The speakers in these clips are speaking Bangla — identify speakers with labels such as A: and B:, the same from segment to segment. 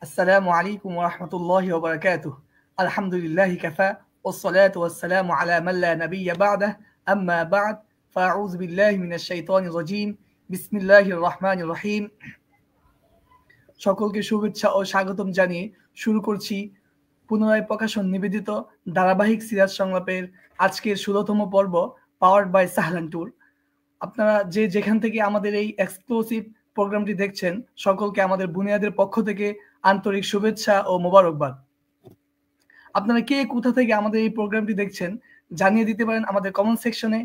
A: السلام عليكم ورحمة الله وبركاته. الحمد لله كفى والصلاة والسلام على من لا نبي بعده. أما بعد فأعوذ بالله من الشيطان الرجيم. بسم الله الرحمن الرحيم. সকলকে শুভেচ্ছা ও স্বাগতম জানিয়ে শুরু করছি পুনরায় প্রকাশন নিবেদিত ধারাবাহিক সিরাজ সংলাপের আজকের ১৬তম পর্ব, পাওয়ার্ড বাই সাহলান ট্যুর। আপনারা যে যেখান থেকে আমাদের এই এক্সক্লুসিভ প্রোগ্রামটি দেখছেন, সকলকে আমাদের বুনিয়াদের পক্ষ থেকে আন্তরিক শুভেচ্ছা ও মোবারকবাদ। আপনারা কে কোথা থেকে আমাদের এই প্রোগ্রামটি দেখছেন জানিয়ে দিতে পারেন আমাদের কমেন্ট সেকশনে,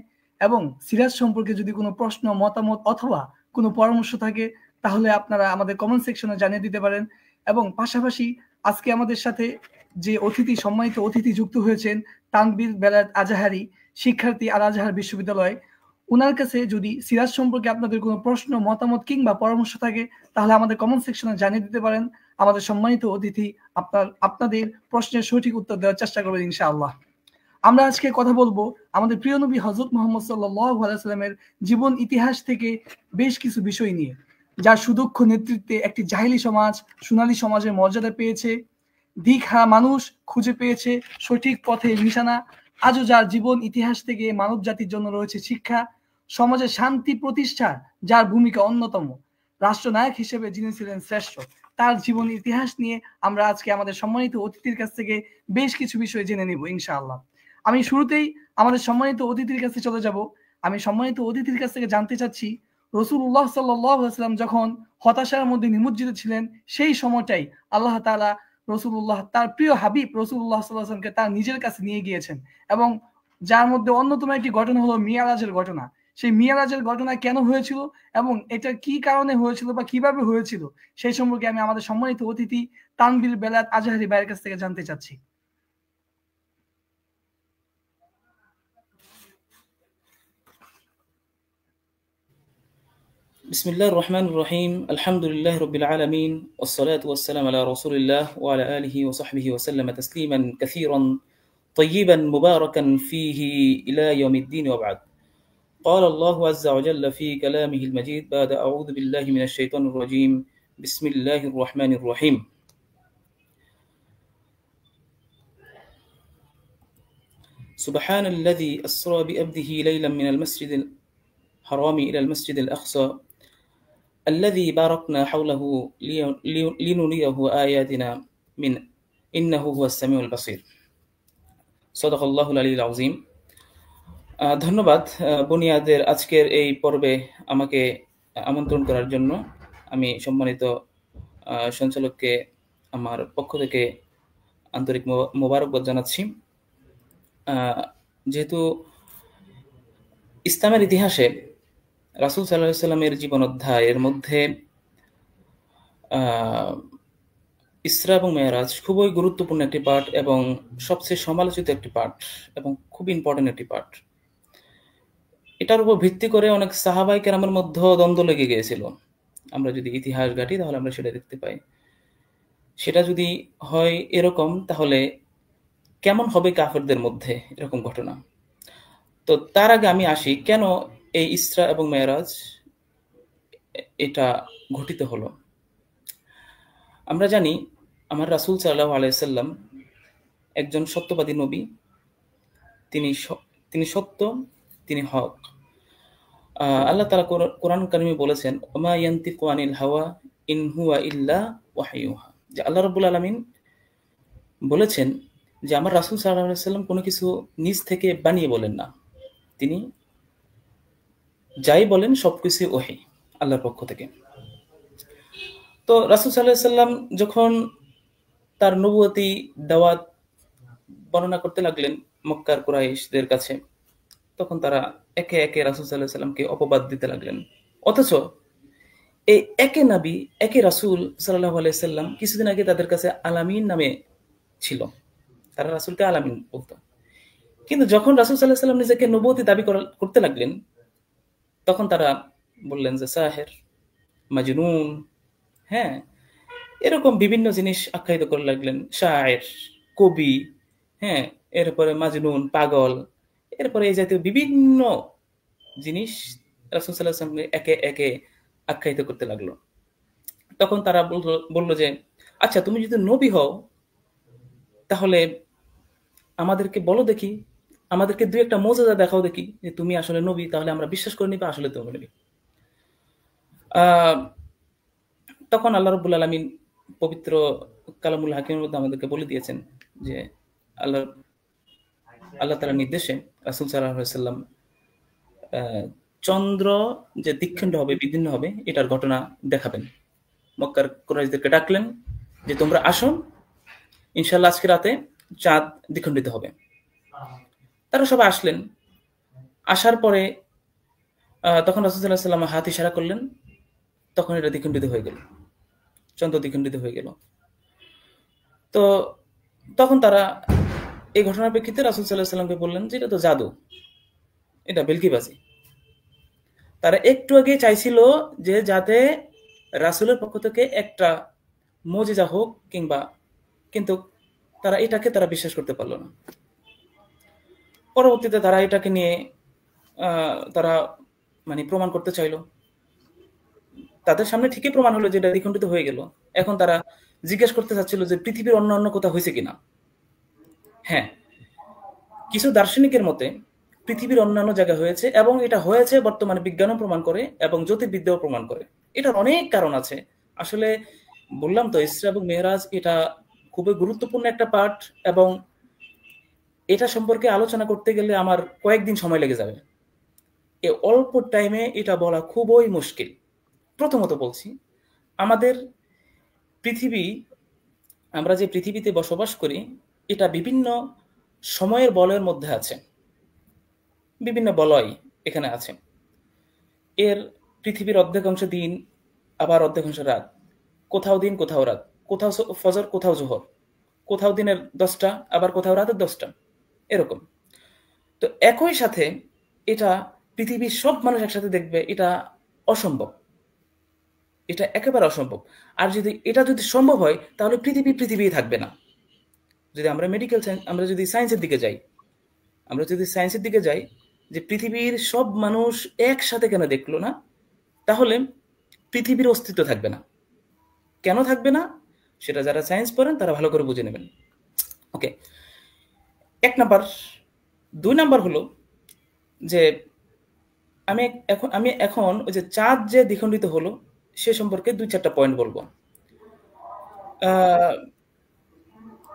A: এবং সিরাজ সম্পর্কে যদি কোনো প্রশ্ন, মতামত অথবা কোনো পরামর্শ থাকে তাহলে আপনারা আমাদের কমেন্ট সেকশনে জানিয়ে দিতে পারেন। এবং পাশাপাশি আজকে আমাদের সাথে যে সম্মানিত অতিথি যুক্ত হয়েছেন, তানভীর বেলায়েত আজাহারি, শিক্ষার্থী আল আজহার বিশ্ববিদ্যালয়, ওনার কাছে যদি সিরাজ সম্পর্কে আপনাদের কোনো প্রশ্ন, মতামত কিংবা পরামর্শ থাকে তাহলে আমাদের কমেন্ট সেকশনে জানিয়ে দিতে পারেন। আমাদের সম্মানিত অতিথি আপনাদের প্রশ্নের সঠিক উত্তর দেওয়ার চেষ্টা করবেন ইনশাআল্লাহ। আমরা আজকে কথা বলবো আমাদের প্রিয় নবী হযরত মুহাম্মদ সাল্লাল্লাহু আলাইহি সাল্লামের জীবন ইতিহাস থেকে বেশ কিছু বিষয় নিয়ে, যার সুদক্ষ নেতৃত্বে একটি জাহেলি সমাজ সোনালী সমাজের মর্যাদা পেয়েছে, দিকহারা মানুষ খুঁজে পেয়েছে সঠিক পথে নিশানা। আজও যার জীবন ইতিহাস থেকে মানব জাতির জন্য রয়েছে শিক্ষা, সমাজে শান্তি প্রতিষ্ঠার যার ভূমিকা অন্যতম, রাষ্ট্রনায়ক হিসেবে যিনি ছিলেন শ্রেষ্ঠ, তার জীবন ইতিহাস নিয়ে আমরা আজকে আমাদের সম্মানিত অতিথির কাছ থেকে বেশ কিছু বিষয় জেনে নিব ইনশাআল্লাহ। আমি শুরুতেই আমাদের সম্মানিত অতিথির কাছে চলে যাব। আমি সম্মানিত অতিথির কাছ থেকে জানতে চাচ্ছি, রাসূলুল্লাহ সাল্লাল্লাহু আলাইহি ওয়াসাল্লাম যখন হতাশার মধ্যে নিমজ্জিত ছিলেন, সেই সময়টাই আল্লাহ তাআলা রাসূলুল্লাহ, তার প্রিয় হাবিব রাসূলুল্লাহ সাল্লাল্লাহু আলাইহি ওয়াসাল্লামকে তার নিজের কাছে নিয়ে গিয়েছেন, এবং যার মধ্যে অন্যতম একটি ঘটনা হলো মিরাজের ঘটনা। সেই মিরাজের ঘটনা কেন হয়েছিল এবং এটা কি কারণে হয়েছিল বা কিভাবে হয়েছিল, সেই সম্পর্কে আমি আমাদের সম্মানিত অতিথি তানভীর বেলায়েত আজাহারি ভাইয়ের কাছ থেকে জানতে চাচ্ছি।
B: بسم الله الرحمن الرحيم. الحمد لله رب العالمين، والصلاة والسلام على رسول الله وعلى آله وصحبه وسلم تسليما كثيرا طيبا مباركا فيه إلى يوم الدين، وبعد. قال الله عز وجل في كلامه المجيد بعد أعوذ بالله من الشيطان الرجيم. بسم الله الرحمن الرحيم. سبحان الذي أسرى بأبده ليلا من المسجد الحرام إلى المسجد الأقصى الذي باركنا حوله لنريه آياتنا من إنه هو السميع البصير. صدق الله العلي العظيم. ধন্যবাদ বুনিয়াদের আজকের এই পর্বে আমাকে আমন্ত্রণ করার জন্য। আমি সম্মানিত সঞ্চালককে আমার পক্ষ থেকে আন্তরিক মোবারকবাদ জানাচ্ছি। যেহেতু ইসলামের ইতিহাসে রাসূল সাল্লাল্লাহু আলাইহি ওয়াসাল্লামের জীবন অধ্যায়ের মধ্যে ইসরা এবং মেরাজ খুবই গুরুত্বপূর্ণ একটি পার্ট এবং সবচেয়ে সমালোচিত একটি পার্ট এবং খুব ইম্পর্টেন্ট একটি পার্ট। এটার উপর ভিত্তি করে অনেক সাহাবায়ে কেরামের মধ্যে দ্বন্দ্ব লেগে গিয়েছিল। আমরা যদি ইতিহাস ঘাঁটি তাহলে আমরা সেটা দেখতে পাই। সেটা যদি হয় এরকম, তাহলে কেমন হবে কাফেরদের মধ্যে এরকম ঘটনা। তো তার আগে আমি আসি কেন এই ইসরা এবং মেরাজ এটা ঘটিত হলো। আমরা জানি আমার রাসূল সাল্লাল্লাহু আলাইহি ওয়াসাল্লাম একজন সত্যবাদী নবী। তিনি সত্য, তিনি হক। আল্লাহ তাআলা কোরআন কারিমে বলেছেন, ওমা ইয়ানতিকু আনিল হাওয়া ইন হুয়া ইল্লা ওয়াহয়ুহা, যে আল্লাহ রাব্বুল আলামিন বলেছেন যে আমার রাসূল সাল্লাল্লাহু আলাইহি ওয়াসাল্লাম কোনো কিছু নিজ থেকে বানিয়ে বলেন না, তিনি যাই বলেন সবকিছু ওহী, আল্লাহর পক্ষ থেকে। তো রাসূল সাল্লাল্লাহু আলাইহি ওয়াসাল্লাম যখন তার নবুয়তি দাওয়াত বর্ণনা করতে লাগলেন মক্কার কুরাইশদের কাছে, তখন তারা একে একে রাসূল সাল্লাল্লাহু আলাইহি ওয়াসাল্লামকে অপবাদ দিতে লাগলেন। অথচ এই একে নবী, একে রাসূল সাল্লাল্লাহু আলাইহি ওয়াসাল্লাম কিছুদিন আগে তাদের কাছে আলামিন নামে ছিল, তারা রাসূলকে আলামিন বলতো। কিন্তু যখন রাসূল সাল্লাল্লাহু আলাইহি ওয়াসাল্লাম নিজেকে নবুয়তি দাবি করতে লাগলেন, তখন তারা বললেন যে সাহের, মাজনুন, হ্যাঁ, এরকম বিভিন্ন জিনিস আখ্যায়িত করে লাগলেন। শায়ের, কবি, হ্যাঁ, এরপরে মাজনুন, পাগল, এরপরে এই জাতীয় বিভিন্ন জিনিস রাসূল সাল্লাল্লাহু আলাইহি ওয়াসাল্লামকে একে একে আখ্যায়িত করতে লাগলো। তখন তারা বলল যে আচ্ছা তুমি যদি নবী হও তাহলে আমাদেরকে বলো দেখি, আমাদেরকে দুই একটা মোজেজা দেখাও দেখি যে তুমি আসলে নবী, তাহলে আমরা বিশ্বাস করে নিবা আসলে তুমি নবী। আহ, তখন আল্লাহ রব্বুল আলমিন পবিত্র কালামুল হাকিমের মধ্যে আমাদেরকে বলে দিয়েছেন যে আল্লাহ আল্লাহ তাআলার নির্দেশে রাসূল সাল্লাল্লাহু আলাইহি ওয়াসাল্লাম চন্দ্র যে দ্বিখণ্ড হবে, বিদীর্ণ হবে, এটার ঘটনা দেখাবেন। মক্কার কুরাইশদেরকে ডাকলেন যে তোমরা আসো, ইনশাআল্লাহ আজকে রাতে চাঁদ দ্বিখণ্ডিত হবে। তারা সবাই আসলেন। আসার পরে তখন রাসূল সাল্লাল্লাহু আলাইহি ওয়াসাল্লাম হাত ইশারা করলেন, তখন এটা দ্বিখণ্ডিত হয়ে গেল, চন্দ্র দ্বিখণ্ডিত হয়ে গেল। তো তখন তারা এই ঘটনার প্রেক্ষিতে রাসূল সাল্লাল্লাহু আলাইহি ওয়াসাল্লামকে বললেন যে এটা তো জাদু, এটা বেলকিবাজি। তারা একটু আগে চাইছিল যে যাতে রাসূলের পক্ষ থেকে একটা মুজিজা হোক কিংবা, কিন্তু তারা বিশ্বাস করতে পারলো না। পরবর্তীতে তারা এটাকে নিয়ে তারা মানে প্রমাণ করতে চাইলো। তাদের সামনে ঠিকই প্রমাণ হলো যে এটা দ্বিখণ্ডিত হয়ে গেল। এখন তারা জিজ্ঞেস করতে চাচ্ছিল যে পৃথিবীর অন্য কোথাও হয়েছে কিনা। হ্যাঁ, কিছু দার্শনিকের মতে পৃথিবীর অন্যান্য জায়গায় হয়েছে, এবং এটা হয়েছে বর্তমানে বিজ্ঞানও প্রমাণ করে এবং জ্যোতির্বিদ্যাও প্রমাণ করে। এটার অনেক কারণ আছে। আসলে বললাম তো, ইসরা এবং মেহরাজ এটা খুবই গুরুত্বপূর্ণ একটা পাঠ, এবং এটা সম্পর্কে আলোচনা করতে গেলে আমার কয়েকদিন সময় লেগে যাবে। এই অল্প টাইমে এটা বলা খুবই মুশকিল। প্রথমত বলছি, আমাদের পৃথিবী, আমরা যে পৃথিবীতে বসবাস করি, এটা বিভিন্ন সময়ের বলয়ের মধ্যে আছে, বিভিন্ন বলয় এখানে আছে। এর পৃথিবীর অর্ধেক অংশ দিন, আবার অর্ধেক অংশ রাত। কোথাও দিন কোথাও রাত, কোথাও ফজর কোথাও জোহর, কোথাও দিনের 10টা আবার কোথাও রাতের 10টা, এরকম। তো একই সাথে এটা পৃথিবীর সব মানুষ একসাথে দেখবে, এটা অসম্ভব, এটা একেবারে অসম্ভব। আর এটা যদি সম্ভব হয় তাহলে পৃথিবী থাকবে না। যদি আমরা মেডিকেল সায়েন্স, আমরা যদি সায়েন্সের দিকে যাই, যে পৃথিবীর সব মানুষ একসাথে কেন দেখলো না, তাহলে পৃথিবীর অস্তিত্ব থাকবে না। কেন থাকবে না সেটা যারা সায়েন্স পড়েন তারা ভালো করে বুঝে নেবেন। ওকে, 1 নাম্বার। 2 নাম্বার হলো যে আমি এখন ওই যে চাঁদ যে দ্বিখণ্ডিত হলো সে সম্পর্কে 2-4টা পয়েন্ট বলবো।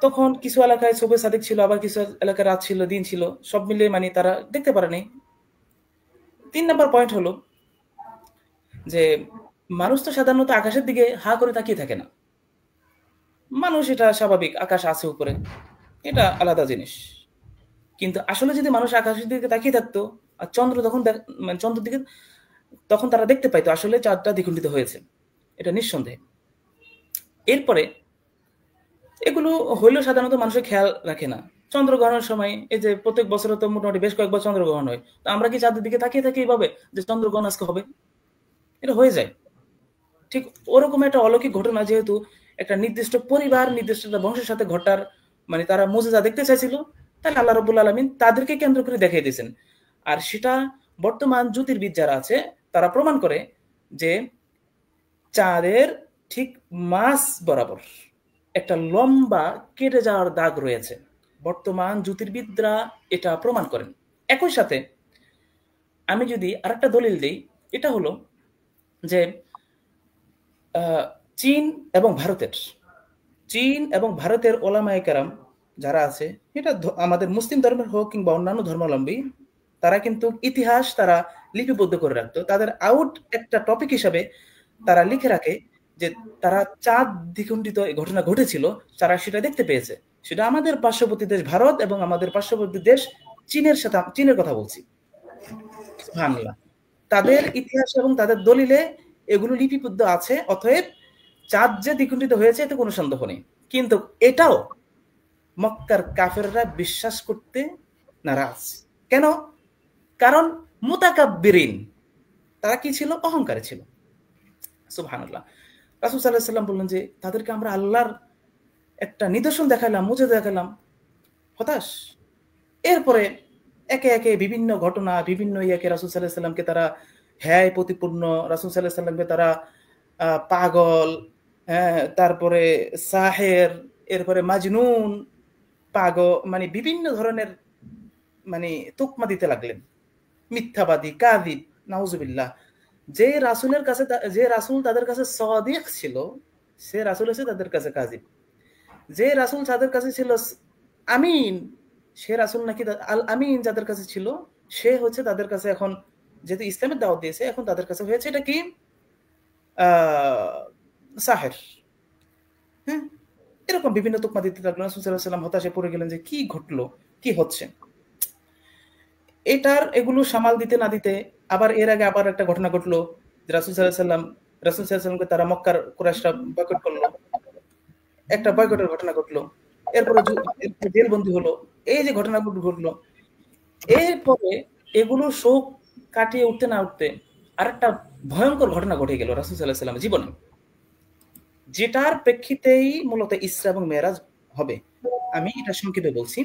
B: তখন কিছু এলাকায় সুবহে সাদিক ছিল, আবার কিছু এলাকায় রাত ছিল, দিন ছিল, সব মিলিয়ে মানে তারা দেখতে পারেনি। 3 নাম্বার পয়েন্ট হলো যে মানুষ তো সাধারণত আকাশের দিকে হা করে তাকিয়ে থাকে না। মানুষ, এটা স্বাভাবিক, আকাশ আছে উপরে, এটা আলাদা জিনিস। কিন্তু আসলে যদি মানুষ আকাশের দিকে তাকিয়ে থাকতো আর চন্দ্র চন্দ্রের দিকে, তখন তারা দেখতে পাইতো আসলে চাঁদটা দ্বিখণ্ডিত হয়েছে, এটা নিঃসন্দেহে। এরপরে এগুলো হইলেও সাধারণত মানুষের খেয়াল রাখে না। চন্দ্রগ্রহণের সময়, এই যে প্রত্যেক বছরে তো মোটামুটি বেশ কয়েকবার চন্দ্রগ্রহণ হয়, তো আমরা কি চাঁদের দিকে তাকিয়ে থাকি এইভাবে যে চন্দ্রগ্রহণ আজকে হবে? এটা হয়ে যায়। ঠিক ওরকম একটা অলৌকিক ঘটনা, যেহেতু একটা নির্দিষ্ট পরিবার, নির্দিষ্ট একটা বংশের সাথে ঘটার, মানে তারা মুজিজা দেখতে চাইছিল, তাহলে আল্লাহ রাব্বুল আলামিন তাদেরকে কেন্দ্র করে দেখিয়ে দিয়েছেন। আর সেটা বর্তমান জ্যোতির্বিদ যারা আছে তারা প্রমাণ করে যে চাঁদের ঠিক মাঝ বরাবর একটা লম্বা কেটে যাওয়ার দাগ রয়েছে। বর্তমান জ্যোতির্বিদরা এটা প্রমাণ করেন। একই সাথে আমি যদি আরেকটা দলিল দিই, এটা হলো যে চীন এবং ভারতের ওলামায়ে কেরাম যারা আছে, এটা আমাদের মুসলিম ধর্মের হোক কিংবা অন্যান্য ধর্মাবলম্বী, তারা কিন্তু ইতিহাস তারা লিপিবদ্ধ করে রাখতো। তাদের আউট একটা টপিক হিসাবে তারা লিখে রাখে যে তারা চাঁদ দ্বিখণ্ডিত ঘটনা ঘটেছিল, তারা সেটা দেখতে পেয়েছে। সেটা আমাদের পার্শ্ববর্তী দেশ ভারত এবং আমাদের পার্শ্ববর্তী দেশ চীনের কথা বলছি। সুবহানাল্লাহ। তাদের ইতিহাস এবং তাদের দলিলে এগুলো লিপিবদ্ধ আছে। অতএব চাঁদ যে দ্বিখণ্ডিত হয়েছে এতে কোনো সন্দেহ নেই। কিন্তু এটাও মক্কার কাফেররা বিশ্বাস করতে নারাজ। কেন? কারণ মুতাকাব্বিরিন, তারা কি ছিল? অহংকারী ছিল। সুবহানাল্লাহ। রাসূল সাল্লাল্লাহু আলাইহি ওয়াসাল্লাম বললেন যে তাদেরকে আমরা আল্লাহর একটা নিদর্শন দেখালাম, মুজিজা দেখালাম, হতাশ। এরপরে একে একে বিভিন্ন ঘটনা, বিভিন্ন ইয়াকে রাসূল সাল্লাল্লাহু আলাইহি ওয়াসাল্লামকে তারা হ্যায় প্রতিপূর্ণ, রাসূল সাল্লাল্লাহু আলাইহি ওয়াসাল্লামকে তারা পাগল, তারপরে সাহের, এরপরে মাজনুন, পাগল, মানে বিভিন্ন ধরনের মানে তোকমা দিতে লাগলেন, মিথ্যাবাদী, কাযিব, নাউজুবিল্লাহ। যে রাসূলের কাছে, যে রাসূল তাদের কাছে সাদিক ছিল, সে রাসূল হচ্ছে তাদের কাছে কাযিব। যে রাসূল তাদের কাছে ছিল আমিন, সে রাসূল নাকি আল আমিন যাদের কাছে ছিল, সে হচ্ছে তাদের কাছে এখন, যেহেতু ইসলামের দাওয়াত দিয়েছে, এখন তাদের কাছে হয়েছে এটা কি সাহের। হ্যাঁ, এরকম বিভিন্ন তোকমা দিতে থাকলেন। রাসূল সাল্লাল্লাহু আলাইহি ওয়াসাল্লাম হতাশে পড়ে গেলেন যে কি ঘটলো, কি হচ্ছে। এগুলো সামাল দিতে না দিতে আবার এর আগে আবার একটা ঘটনা ঘটলো, যে রাসূল সাল্লাল্লাহু আলাইহি ওয়াসাল্লামকে তারা মক্কার কুরাইশরা বয়কট করলো, একটা বয়কটের ঘটনা ঘটলো। এরপরে জেলবন্দি হলো। এই যে ঘটনাগুলো ঘটলো, এরপরে এগুলো শোক কাটিয়ে উঠতে না উঠতে আরেকটা ভয়ঙ্কর ঘটনা ঘটে গেল রাসূল সাল্লাল্লাহু আলাইহি ওয়াসাল্লামের জীবনে, যেটার প্রেক্ষিতেই মূলত ইসরা এবং মেরাজ হবে। আমি এটা সংক্ষেপে বলছি।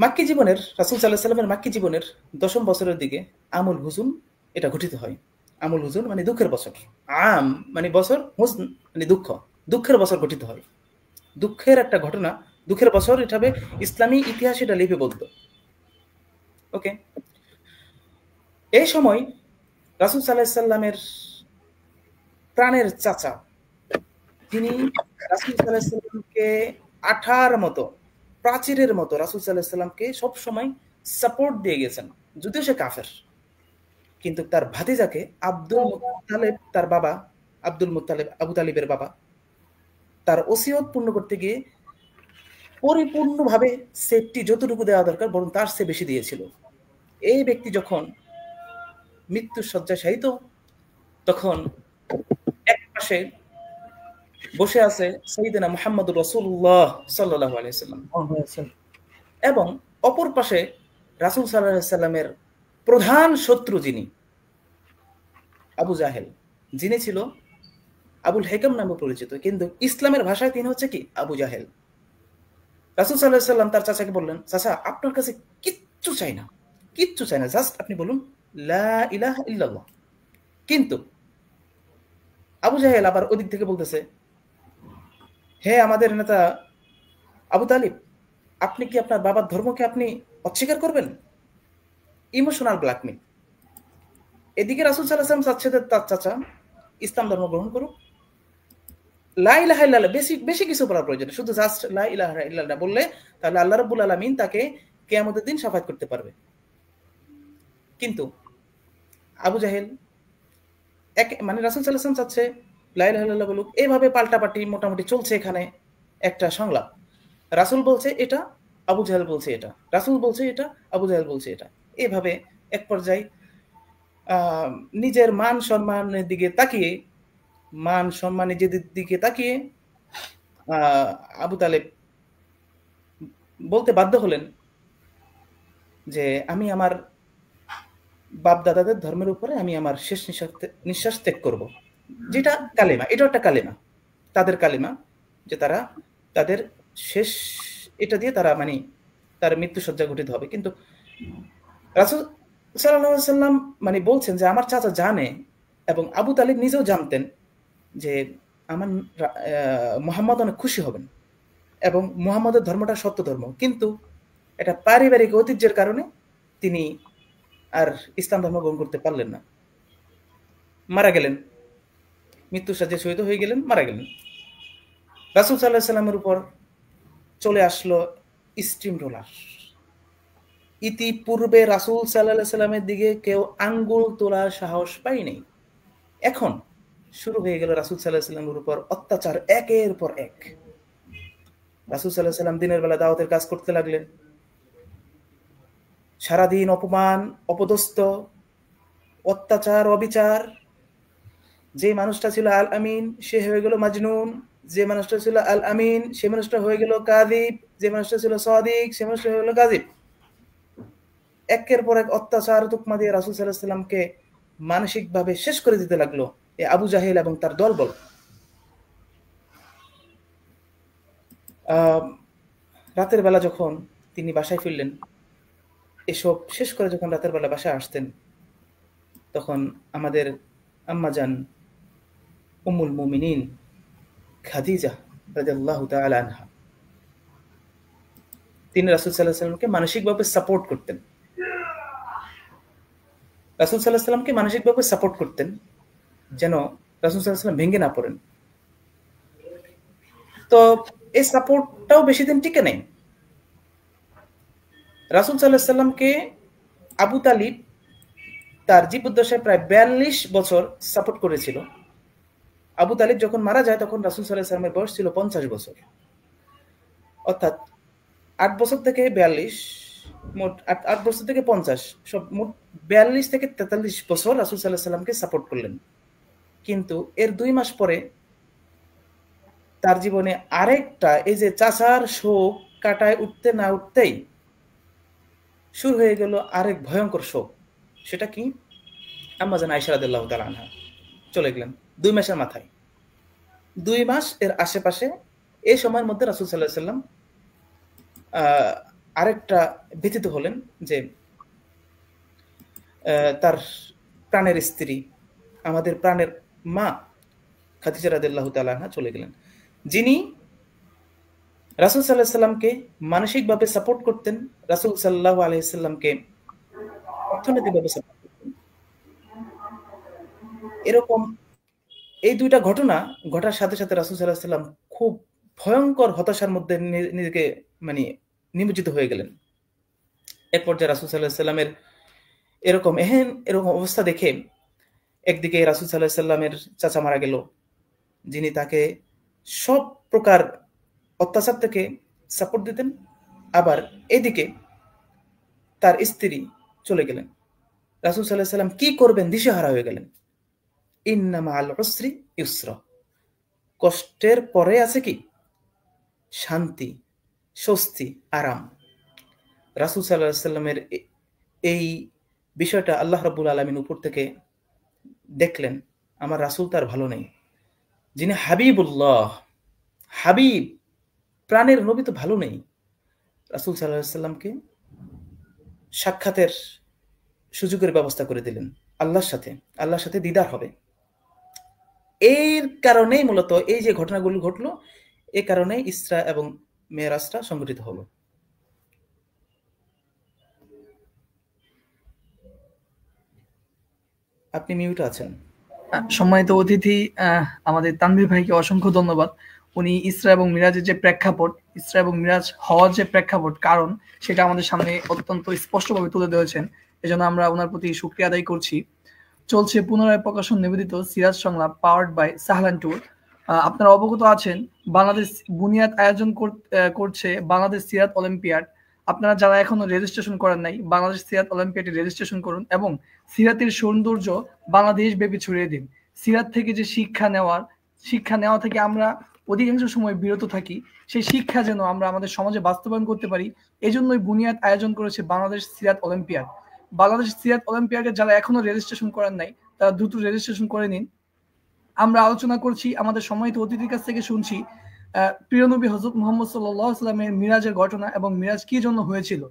B: মাক্কি জীবনের, রাসূল সাল্লাল্লাহু আলাইহি ওয়াসাল্লামের মাক্কি জীবনের 10ম বছরের দিকে আমুল হুজুন এটা ঘটিত হয়। আমুল হুজুন মানে দুঃখের বছর, আম মানে বছর, হুজন মানে দুঃখ, দুঃখের বছর ঘটিত হয়। দুঃখের একটা ঘটনা, দুঃখের বছর, এটা হবে ইসলামী ইতিহাসে এটা লিপিবদ্ধ। ওকে, এই সময় রাসূল সাল্লাল্লাহু আলাইহি ওয়াসাল্লামের প্রাণের চাচা, তিনি রাসূল সাল্লাল্লাহু আলাইহি ওয়াসাল্লামকে আঠার মতো, প্রাচীরের মতো রাসূল সাল্লাল্লাহু আলাইহি ওয়াসাল্লামকে সবসময় সাপোর্ট দিয়ে গেছেন, যদিও সে কাফের। কিন্তু তার ভাতিজাকে আব্দুল মুত্তালিব, তার বাবা আব্দুল মুত্তালিব, আবু তালিবের বাবা, তার ওসিয়ত পূর্ণ করতে গিয়ে পরিপূর্ণভাবে সেফটি যতটুকু দেওয়া দরকার বরং তার চেয়ে বেশি দিয়েছিল। এই ব্যক্তি যখন মৃত্যুর শয্যায় শায়িত, তখন এক পাশে বসে আছে সাইয়েদনা মুহাম্মদুর রাসূলুল্লাহ সাল্লাল্লাহু আলাইহি ওয়াসাল্লাম, এবং অপর পাশে রাসূল সাল্লাল্লাহু আলাইহি ওয়াসাল্লামের প্রধান শত্রু যিনি আবু জাহেল, যিনি ছিল আবুল হেকাম নামে পরিচিত, কিন্তু ইসলামের ভাষায় তিনি হচ্ছে কি আবু জাহেল। রাসূল সাল্লাল্লাহু আলাইহি ওয়াসাল্লাম তার চাচাকে বললেন, চাচা আপনার কাছে কিচ্ছু চাই না, কিচ্ছু চাই না, জাস্ট আপনি বলুন লা ইলাহা ইল্লাল্লাহ। কিন্তু আবু জাহেল আবার ওদিক থেকে বলতেছে, হে আমাদের নেতা আবু তালিব, আপনি কি আপনার বাবার ধর্মকে আপনি অস্বীকার করবেন? Emotional blackmail. এদিকে রাসূল সাল্লাল্লাহু আলাইহি ওয়াসাল্লাম চাচ্ছে তার চাচা ইসলাম ধর্ম গ্রহণ করুক। লা ইলাহা ইল্লাল্লাহ, বেশি কিছু বলার প্রয়োজন নেই, শুধু জাস্ট লা ইলাহা ইল্লাল্লাহ বললে তাহলে আল্লাহ রাব্বুল আলামিন তাকে কিয়ামতের দিন শাফাত করতে পারবে। কিন্তু আবু জাহেল মানে রাসূল সাল্লাল্লাহু আলাইহি ওয়াসাল্লাম চাচ্ছে লা ইলাহা ইল্লাল্লাহ বলুক, এইভাবে পাল্টাপাল্টি মোটামুটি চলছে এখানে একটা সংলাপ। রাসূল বলছে এটা, আবু জাহেল বলছে এটা, রাসূল বলছে এটা, আবু জাহেল বলছে এটা। এভাবে এক পর্যায়ে নিজের মান সম্মানের দিকে তাকিয়ে, মান সম্মান নিজেদের দিকে তাকিয়ে আবু তালেব বলতে বাধ্য হলেন যে আমি আমার বাপ দাদাদের ধর্মের উপরে আমি আমার শেষ নিঃশ্বাস ত্যাগ করব, যেটা কালেমা, এটা একটা কালেমা, তাদের কালেমা, যে তারা তাদের শেষ, এটা দিয়ে তারা মানে তার মৃত্যুসজ্জা ঘটিত হবে। কিন্তু রাসূল সাল্লাল্লাহু আলাইহি ওয়াসাল্লাম মানে বলছেন যে আমার চাচা জানে, এবং আবু তালিব নিজেও জানতেন যে আমার মুহাম্মদ অনেক খুশি হবেন এবং মুহাম্মদের ধর্মটা সত্য ধর্ম, কিন্তু এটা পারিবারিক ঐতিহ্যের কারণে তিনি আর ইসলাম ধর্ম গ্রহণ করতে পারলেন না, মারা গেলেন, মৃত্যুর শয্যায় শহীদ হয়ে গেলেন, মারা গেলেন। রাসূল সাল্লাল্লাহু আলাইহি ওয়াসাল্লামের উপর চলে আসলো স্টিম রোলার। ইতিপূর্বে রাসূল সাল্লাল্লাহু আলাইহি ওয়াসাল্লামের দিকে কেউ আঙ্গুল তোলার সাহস পায়নি, এখন শুরু হয়ে গেল রাসূল সাল্লাল্লাহু আলাইহি ওয়াসাল্লামের উপর অত্যাচার একের পর এক। রাসূল সাল্লাল্লাহু আলাইহি ওয়াসাল্লাম দিনের বেলা দাওয়াতের কাজ করতে লাগলেন, সারাদিন অপমান, অপদস্থ, অত্যাচার, অবিচার। যে মানুষটা ছিল আল আমিন সে হয়ে গেল মাজনুন, যে মানুষটা ছিল আল আমিন সে মানুষটা হয়ে গেল কাযিব, যে মানুষটা ছিল সাদিক সে মানুষটা হয়ে গেল কাযিব। একের পর এক অত্যাচার তুকমা দিয়ে রাসূল সাল্লাল্লাহু আলাইহি ওয়াসাল্লামকে মানসিকভাবে শেষ করে দিতে লাগলো এই আবু জাহেল এবং তার দলবল। রাতের বেলা যখন তিনি বাসায় ফিরলেন, এসব শেষ করে যখন রাতের বেলা বাসায় আসতেন, তখন আমাদের আম্মা জান উম্মুল মুমিনিন খাদিজা রাদিয়াল্লাহু তাআলা আনহা, তিনি রাসূল সাল্লাল্লাহু আলাইহি ওয়াসাল্লামকে মানসিকভাবে সাপোর্ট করতেন। রাসূল সাল্লাল্লাহু আলাইহি ওয়াসাল্লামকে মানসিকভাবে সাপোর্ট করতেন যেন রাসূল সাল্লাল্লাহু আলাইহি ওয়াসাল্লাম ভেঙে না পড়েন। তো এই সাপোর্টটাও বেশি দিন টিকে নেই। রাসূল সাল্লাল্লাহু আলাইহি ওয়াসাল্লামকে আবু তালিব তার জীবদ্দশায় প্রায় ৪২ বছর সাপোর্ট করেছিল। আবু তালিব যখন মারা যায় তখন রাসূল সাল্লাল্লাহু আলাইহি ওয়াসাল্লামের বয়স ছিল ৫০ বছর, অর্থাৎ ৮ বছর থেকে ৪২, মোট ৮ বছর থেকে ৫০, সব মোট ৪২ থেকে ৪৩ বছর রাসূল সাল্লাল্লাহু আলাইহি ওয়াসাল্লামকে সাপোর্ট করলেন। কিন্তু এর ২ মাস পরে তার জীবনে আরেকটা, এই যে চাচার শোক কাটায় উঠতে না উঠতেই শুরু হয়ে গেল আরেক ভয়ঙ্কর শোক। সেটা কি? আম্মা জান আয়েশা রাদিয়াল্লাহু তাআলা আনহা চলে গেলেন ২ মাসের মাথায়। ২ মাস এর আশেপাশে এই সময়ের মধ্যে রাসূল সাল্লাল্লাহু আলাইহি ওয়াসাল্লাম আরেকটা ব্যথিত হলেন যে তার প্রাণের স্ত্রী, আমাদের প্রাণের মা খাদিজা রাদিয়াল্লাহু তাআলা আনহা চলে গেলেন, যিনি রাসূল সাল্লাল্লাহু আলাইহি ওয়াসাল্লামকে মানসিকভাবে সাপোর্ট করতেন, রাসূল সাল্লাল্লাহু আলাইহি ওয়াসাল্লামকে অর্থনৈতিকভাবে সাপোর্ট করতেন। এরকম এই দুইটা ঘটনা ঘটার সাথে সাথে রাসূল সাল্লাল্লাহু আলাইহি ওয়াসাল্লাম খুব ভয়ঙ্কর হতাশার মধ্যে নিজেকে নিমজ্জিত হয়ে গেলেন। এক পর্যায়ে রাসূল সাল্লাল্লাহু আলাইহি ওয়াসাল্লামের এরকম অবস্থা দেখে একদিকে রাসূল সাল্লাল্লাহু আলাইহি ওয়াসাল্লামের চাচা মারা গেল, যিনি তাকে সব প্রকার অত্যাচার থেকে সাপোর্ট দিতেন, আবার এদিকে তার স্ত্রী চলে গেলেন। রাসূল সাল্লাল্লাহু আলাইহি ওয়াসাল্লাম কি করবেন দিশেহারা হয়ে গেলেন। ইন্না মাআল উসরি ইউসরা, কষ্টের পরে আছে কি? শান্তি, স্বস্তি, আরাম। রাসূল সাল্লাল্লাহু আলাইহি ওয়াসাল্লামের এই বিষয়টা আল্লাহ রাব্বুল আলামিন উপর থেকে দেখলেন, আমার রাসূল তার ভালো নেই, যিনি হাবিবুল্লাহ, হাবিব, প্রাণের নবী তো ভালো নেই। রাসূল সাল্লাল্লাহু আলাইহি ওয়াসাল্লামকে সাক্ষাতের সুযোগের ব্যবস্থা করে দিলেন আল্লাহর সাথে দিদার হবে। এর কারণেই মূলত এই যে ঘটনাগুলো ঘটলো, এই কারণে ইসরা এবং মেরাজটা সংঘটিত হলো। আপনি মিউট আছেন।
A: সম্মানিত অতিথি আমাদের তানভীর ভাইকে অসংখ্য ধন্যবাদ। উনি ইসরা এবং মিরাজের যে প্রেক্ষাপট, ইসরা এবং মিরাজ হওয়ার যে প্রেক্ষাপট, কারণ সেটা আমাদের সামনে অত্যন্ত স্পষ্টভাবে তুলে ধরেছেন। এজন্য আমরা ওনার প্রতি শুকরিয়া আদায় করছি। চলছে পুনরায় প্রকাশন নিবেদিত সিরাজ সংলাপ পাওয়ার্ড বাই সাহলান ট্যুর। আপনারা অবগত আছেন বাংলাদেশ বুনিয়াদ আয়োজন করছে বাংলাদেশ সিরাত অলিম্পিয়াড। আপনারা যারা এখনো রেজিস্ট্রেশন করেন নাই, বাংলাদেশ সিরাত অলিম্পিয়াডে রেজিস্ট্রেশন করুন এবং সিরাতের সৌন্দর্য বাংলাদেশ ব্যাপী ছড়িয়ে দিন। সিরাত থেকে যে শিক্ষা নেওয়া থেকে আমরা অধিকাংশ সময় বিরত থাকি, সেই শিক্ষা যেন আমরা আমাদের সমাজে বাস্তবায়ন করতে পারি, এজন্যই বুনিয়াদ আয়োজন করেছে বাংলাদেশ সিরাত অলিম্পিয়াড। বাংলাদেশ সিরাত অলিম্পিয়াডে যারা এখনো রেজিস্ট্রেশন করেন নাই, তারা দ্রুত রেজিস্ট্রেশন করে নিন। আমরা আলোচনা করছি, আমাদের সম্মানিত অতিথির কাছ থেকে শুনছি প্রিয় নবী হযরত মুহাম্মদ সাল্লাল্লাহু আলাইহি ওয়াসাল্লামের মিরাজের ঘটনা এবং মিরাজ কি জন্য হয়েছিল।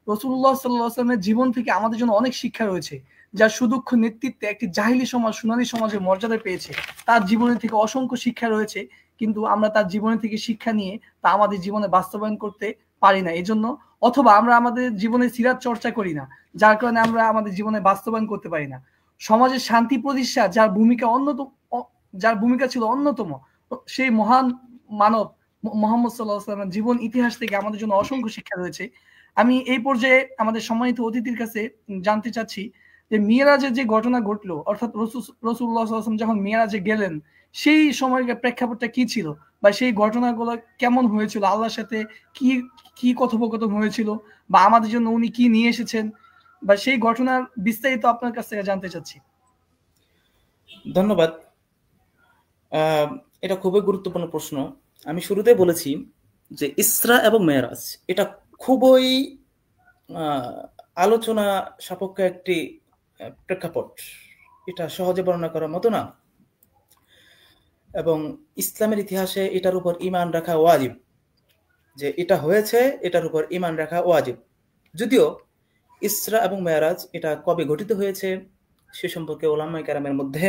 A: রাসূলুল্লাহ সাল্লাল্লাহু আলাইহি ওয়াসাল্লামের জীবন থেকে আমাদের জন্য অনেক শিক্ষা রয়েছে, যা সুদক্ষ নেতৃত্বে একটি জাহিলি সমাজ সোনালী সমাজের মর্যাদা পেয়েছে। তার জীবনের থেকে অসংখ্য শিক্ষা রয়েছে, কিন্তু আমরা তার জীবনের থেকে শিক্ষা নিয়ে তা আমাদের জীবনে বাস্তবায়ন করতে পারি না। এজন্য অথবা আমরা আমাদের জীবনে সিরাত চর্চা করি না, যার কারণে আমরা আমাদের জীবনে বাস্তবায়ন করতে পারি না। সমাজের শান্তি প্রতিষ্ঠা যার ভূমিকা ছিল অন্যতম, সেই মহান মানব মুহাম্মদ সাল্লাল্লাহু আলাইহি ওয়াসাল্লামের জীবন ইতিহাস থেকে আমাদের জন্য অসংখ্য শিক্ষা রয়েছে। আমি এই পর্যায়ে আমাদের সম্মানিত অতিথির কাছে জানতে চাচ্ছি যে মিরাজের যে ঘটনা ঘটলো, অর্থাৎ রাসূলুল্লাহ সাল্লাল্লাহু আলাইহি ওয়াসাল্লাম যখন মিরাজে গেলেন, সেই সময়ের প্রেক্ষাপটটা কি ছিল বা সেই ঘটনাগুলো কেমন হয়েছিল, আল্লাহর সাথে কি কি কথোপকথন হয়েছিল, বা আমাদের জন্য উনি কি নিয়ে এসেছেন, বা সেই ঘটনার বিস্তারিত আপনার কাছ থেকে জানতে চাচ্ছি।
B: ধন্যবাদ। এটা খুবই গুরুত্বপূর্ণ প্রশ্ন। আমি শুরুতেই বলেছি যে ইসরা এবং মেরাজ এটা খুবই আলোচনা সাপেক্ষ একটি প্রেক্ষাপট, এটা সহজে বর্ণনা করার মতো না, এবং ইসলামের ইতিহাসে এটার উপর ঈমান রাখা ওয়াজিব, যে এটা হয়েছে এটার উপর ঈমান রাখা ওয়াজিব। যদিও ইসরা এবং মেরাজ এটা কবে ঘটিত হয়েছে সে সম্পর্কে উলামায়ে কেরামের মধ্যে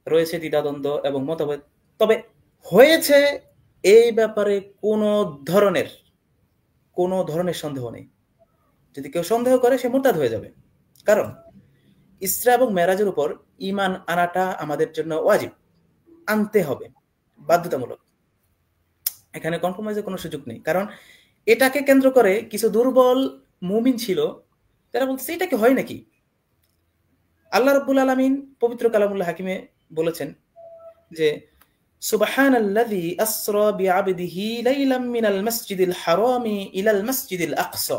B: রয়েছে দ্বিধাদ্বন্দ্ব এবং মতভেদ, তবে হয়েছে এই ব্যাপারে কোনো ধরনের সন্দেহ নেই। যদি কেউ সন্দেহ করে সে মুরতাদ হয়ে যাবে। কারণ ইসরা এবং মেরাজের উপর ঈমান আনাটা আমাদের জন্য ওয়াজিব, আনতে হবে, বাধ্যতামূলক। এখানে কম্প্রোমাইজের কোনো সুযোগ নেই। কারণ এটাকে কেন্দ্র করে কিছু দুর্বল মুমিন ছিল, তারা বলছে এটা কি হয় নাকি? আল্লাহ রাব্বুল আলামিন পবিত্র কালামুল হাকিমে বলেছেন যে সুবহানাল্লাযী আসরা বিআবদিহি লাইলাম মিনাল মাসজিদিল হারামি ইলাল মাসজিদিল আকসা।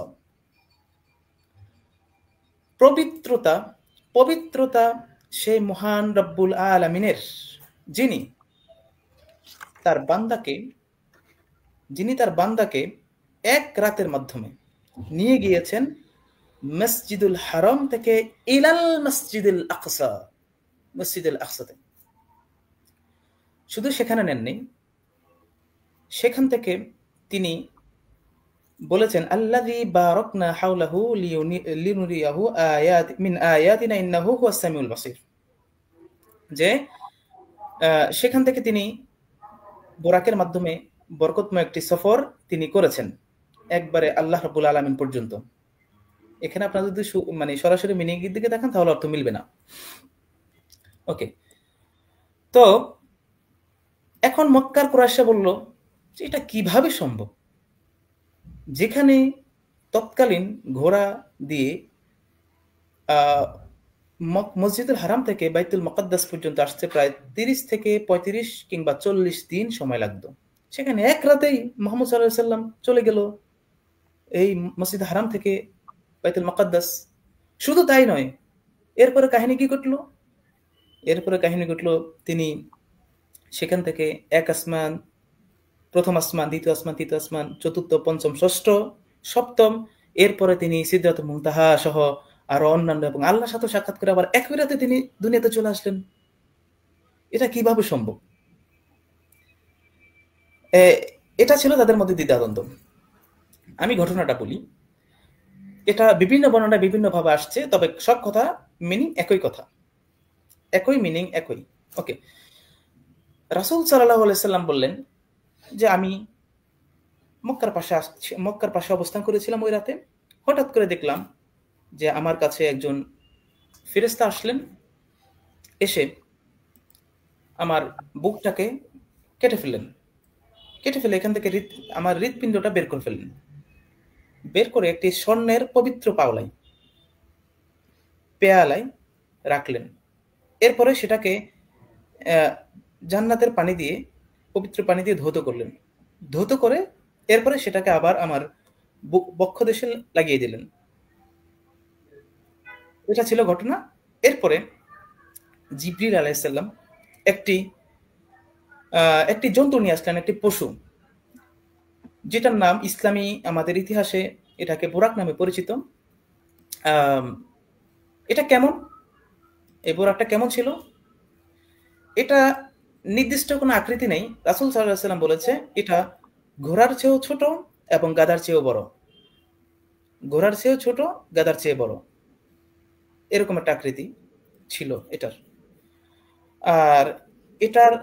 B: পবিত্রতা সেই মহান রব্বুল আলামিনের, যিনি তার বান্দাকে এক রাতের মাধ্যমে নিয়ে গিয়েছেন মসজিদুল হারাম থেকে ইলাল মসজিদুল আকসাতে। শুধু সেখানে নেননি, সেখান থেকে তিনি বলেছেন আল্লাযী বারাকনা হাওলাহু লিনুরিয়াহু মিন আয়াতিনা ইন্নাহু হুয়াস সামিউল বাসীর, যে সেখান থেকে তিনি বোরাকের মাধ্যমে বরকতময় একটি সফর তিনি করেছেন একবারে আল্লাহ রাব্বুল আলামিন পর্যন্ত। এখানে আপনারা যদি মানে সরাসরি মিনিং এর দিকে দেখেন তাহলে অর্থ মিলবে না। ওকে, তো এখন মক্কার কুরাইশরা বলল যে এটা কিভাবে সম্ভব, যেখানে তৎকালীন ঘোড়া দিয়ে মসজিদুল হারাম থেকে বাইতুল মুকাদ্দাস পর্যন্ত আসতে প্রায় 30 থেকে 35 কিংবা 40 দিন সময় লাগতো, সেখানে এক রাতেই মুহাম্মদ সাল্লাল্লাহু আলাইহি ওয়াসাল্লাম চলে গেল এই মসজিদ হারাম থেকে বাইতুল মুকাদ্দাস। শুধু তাই নয়, এরপরে কাহিনী কি ঘটলো? তিনি সেখান থেকে এক আসমান, প্রথম আসমান, দ্বিতীয় আসমান, তৃতীয় আসমান, চতুর্থ, পঞ্চম, ষষ্ঠ, সপ্তম, এরপরে তিনি সিদরাতুল মুনতাহা সহ আরো অন্যান্য এবং আল্লাহর সাথে সাক্ষাৎ করে আবার একই রাতে তিনি দুনিয়াতে চলে আসলেন। এটা কিভাবে সম্ভব? এটা ছিল তাদের মধ্যে দ্বিধাদ্বন্দ্ব। আমি ঘটনাটা বলি। এটা বিভিন্ন বর্ণনায় বিভিন্ন ভাবে আসছে, তবে সব কথা মিনিং একই কথা, একই মিনিং একই। ওকে, রাসূল সাল্লাল্লাহু আলাইহি সাল্লাম বললেন যে আমি মক্কার পাশে অবস্থান করেছিলাম ওই রাতে। হঠাৎ করে দেখলাম যে আমার কাছে একজন ফেরেশতা আসলেন, এসে আমার বুকটাকে কেটে ফেলে এখান থেকে আমার হৃৎপিণ্ডটা বের করে ফেললেন। বের করে একটি স্বর্ণের পবিত্র পেয়ালায় রাখলেন। এরপরে সেটাকে জান্নাতের পানি দিয়ে, পবিত্র পানি দিয়ে ধৌত করে এরপরে সেটাকে আবার আমার বক্ষদেশে লাগিয়ে দিলেন। এটা ছিল ঘটনা। এরপরে জিবরিল আলাইহিস সালাম একটি জন্তু নিয়ে আসলেন, একটি পশু, যেটার নাম ইসলামী আমাদের ইতিহাসে এটাকে বুরাক নামে পরিচিত। এটা কেমন, এই বুরাকটা কেমন ছিল? এটা নির্দিষ্ট কোনো আকৃতি নেই। রাসূল সাল্লাল্লাহু আলাইহি ওয়াসাল্লাম বলেছে এটা ঘোড়ার চেয়েও ছোট এবং গাধার চেয়েও বড়, এরকম একটা আকৃতি ছিল এটার। আর এটার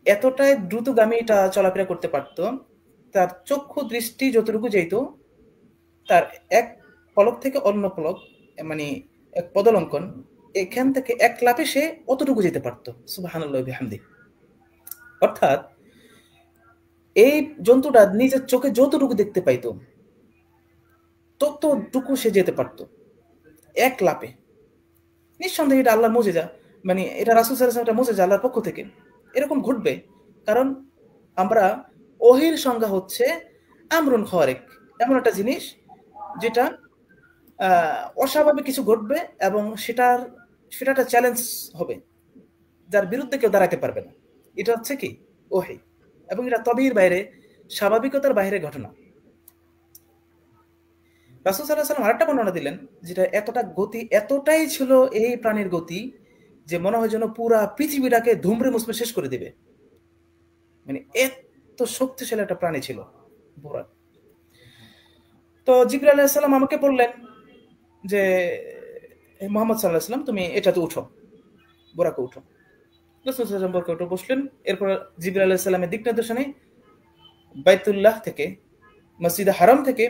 B: এতটাই দ্রুতগামী এটা চলাফেরা করতে পারত, তার চক্ষু দৃষ্টি যতটুকু যেত, তার এক পলক থেকে অন্য পলক, মানে এক পদলঙ্কন, এখান থেকে এক লাফে সে অতটুকু যেতে পারত। সুবহানাল্লাহি বিহামদিহি। অর্থাৎ এই জন্তুটা নিজের চোখে যতটুকু দেখতে পাইত ততটুকু সে যেতে পারত এক লাফে। নিঃসন্দেহে এটা আল্লাহর মুজিজা, মানে এটা রাসূল সাল্লাল্লাহু আলাইহি ওয়াসাল্লাম একটা মুজিজা আল্লাহর পক্ষ থেকে। এরকম ঘটবে কারণ আমরা ওহীর সংজ্ঞা হচ্ছে আমরুন খারিক, এমন একটা জিনিস যেটা অস্বাভাবিক কিছু ঘটবে এবং সেটা একটা চ্যালেঞ্জ হবে, যার বিরুদ্ধে কেউ দাঁড়াতে পারবে না। এটা হচ্ছে কি ওহী, এবং এটা তবির বাইরে, স্বাভাবিকতার বাইরে ঘটনা। রাসূল সাল্লাল্লাহু আলাইহি ওয়াসাল্লাম আরেকটা বর্ণনা দিলেন, যেটা এতটাই ছিল এই প্রাণীর গতি যে মনে হয় যেন পুরা পৃথিবীটাকে ধুমড়ে মুচড়ে শেষ করে দিবে, মানে এত শক্তিশালী একটা প্রাণী ছিল বুরাক। তো জিবরাইল আলাইহিস সালাম আমাকে বললেন যে মুহাম্মদ সাল্লাল্লাহু আলাইহি ওয়াসাল্লাম তুমি এটাতে উঠো, বুরাকে উঠো। রাসূল সাল্লাল্লাহু আলাইহি ওয়াসাল্লাম উঠে বসলেন। এরপর জিবরাইল আলাইহিস সালামের দিক নির্দেশনে বাইতুল্লাহ থেকে, মসজিদে হারাম থেকে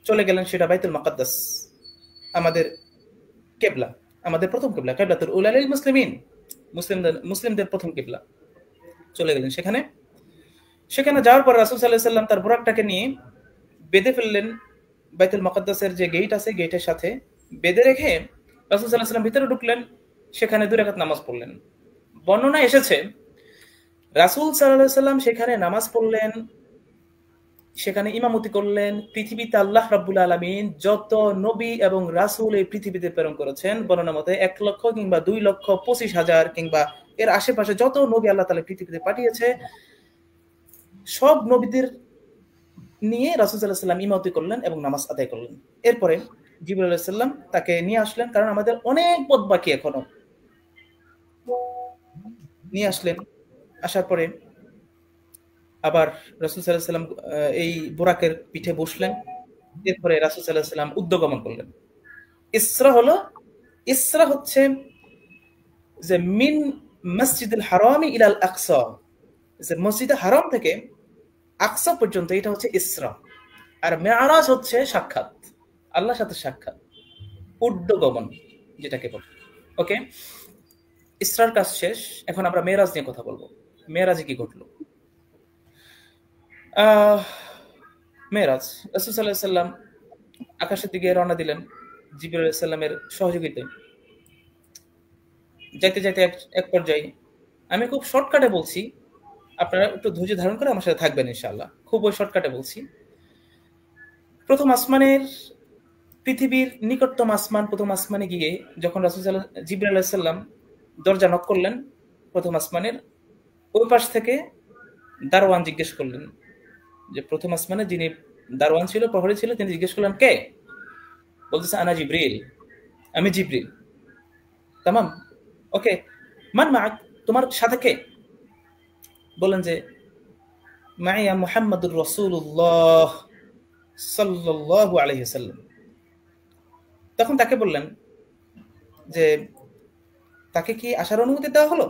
B: চলে গেলেন সেটা বাইতুল মুকাদ্দাস, আমাদের কিবলা, আমাদের প্রথম কিবলা, কিবলাতুল উলা লিল মুসলিমিন, মুসলিমদের প্রথম কিবলা। চলে গেলেন সেখানে যাওয়ার পর রাসূল সাল্লাল্লাহু আলাইহি ওয়াসাল্লাম তার বুরাকটাকে নিয়ে বেঁধে ফেললেন বাইতুল মুকাদ্দাসের যে গেট আছে, গেটের সাথে বেঁধে রেখে রাসূল সাল্লাল্লাহু আলাইহি ওয়াসাল্লাম ভিতরে ঢুকলেন। সেখানে 2 রাকাত নামাজ পড়লেন। বর্ণনায় এসেছে রাসূল সাল্লাল্লাহু আলাইহি ওয়াসাল্লাম সেখানে নামাজ পড়লেন, সেখানে ইমামতি করলেন। পৃথিবীতে আল্লাহ রাব্বুল আলামিন যত নবী এবং রাসূল এই পৃথিবীতে প্রেরণ করেছেন, বর্ণনা মতে 1 লক্ষ কিংবা 2,25,000 কিংবা এর আশেপাশে যত নবী আল্লাহ তাআলা পৃথিবীতে পাঠিয়েছে, সব নবীদের নিয়ে রাসূল সাল্লাল্লাহু আলাইহি ওয়াসাল্লাম ইমামতি করলেন এবং নামাজ আদায় করলেন। এরপরে জিবরাইল আলাইহিস সালাম তাকে নিয়ে আসলেন, কারণ আমাদের অনেক পথ বাকি এখনো। নিয়ে আসলেন, আসার পরে আবার রাসূল সাল্লাল্লাহু আলাইহি ওয়াসাল্লাম এই বুরাকের পিঠে বসলেন। এরপরে রাসূল সাল্লাল্লাহু আলাইহি ওয়াসাল্লাম উদ্যগমন করলেন। ইসরা হচ্ছে যে মিন মসজিদুল হারামি ইলাল আকসা, যে মসজিদে হারাম থেকে আকসা পর্যন্ত, এটা হচ্ছে ইসরা। আর মেরাজ হচ্ছে সাক্ষাৎ, আল্লাহর সাথে সাক্ষাৎ, ঊর্ধ্বগমন যেটাকে বলে। ওকে, ইসরার কাজ শেষ, এখন আমরা মেরাজ নিয়ে কথা বলবো। মেরাজে কি ঘটলো? মেরাজ, রাসূল সাল্লাল্লাহু আলাইহি ওয়াসাল্লাম আকাশের দিকে রওনা দিলেন জিবরাইল আলাইহিস সালামের সহযোগিতায়। যাইতে যাইতে এক পর্যায়ে, আমি খুব শর্টকাটে বলছি, আপনারা একটু ধৈর্য ধারণ করে আমার সাথে থাকবেন ইনশাআল্লাহ। খুব ওই শর্টকাটে বলছি। প্রথম আসমানের, পৃথিবীর নিকটতম আসমান, প্রথম আসমানে গিয়ে যখন রাসূল জিবরাইল আলাইহিস সালাম দরজা নক করলেন প্রথম আসমানের, ওই পাশ থেকে দারওয়ান জিজ্ঞেস করলেন, যে প্রথম আসমানে যিনি দারওয়ান ছিল, প্রহরী ছিল, তিনি জিজ্ঞেস করলেন কে? বলতেছে আনা জিবরিল, আমি জিবরিল। তামাম, ওকে, মান মাআক, তোমার সাথে কে? বলেন যে মাইয়া মুহাম্মাদুর রাসূলুল্লাহ সাল্লাল্লাহু আলাইহি ওয়াসাল্লাম। তখন তাকে বললেন যে তাকে কি আসার অনুমতি দেওয়া হলো?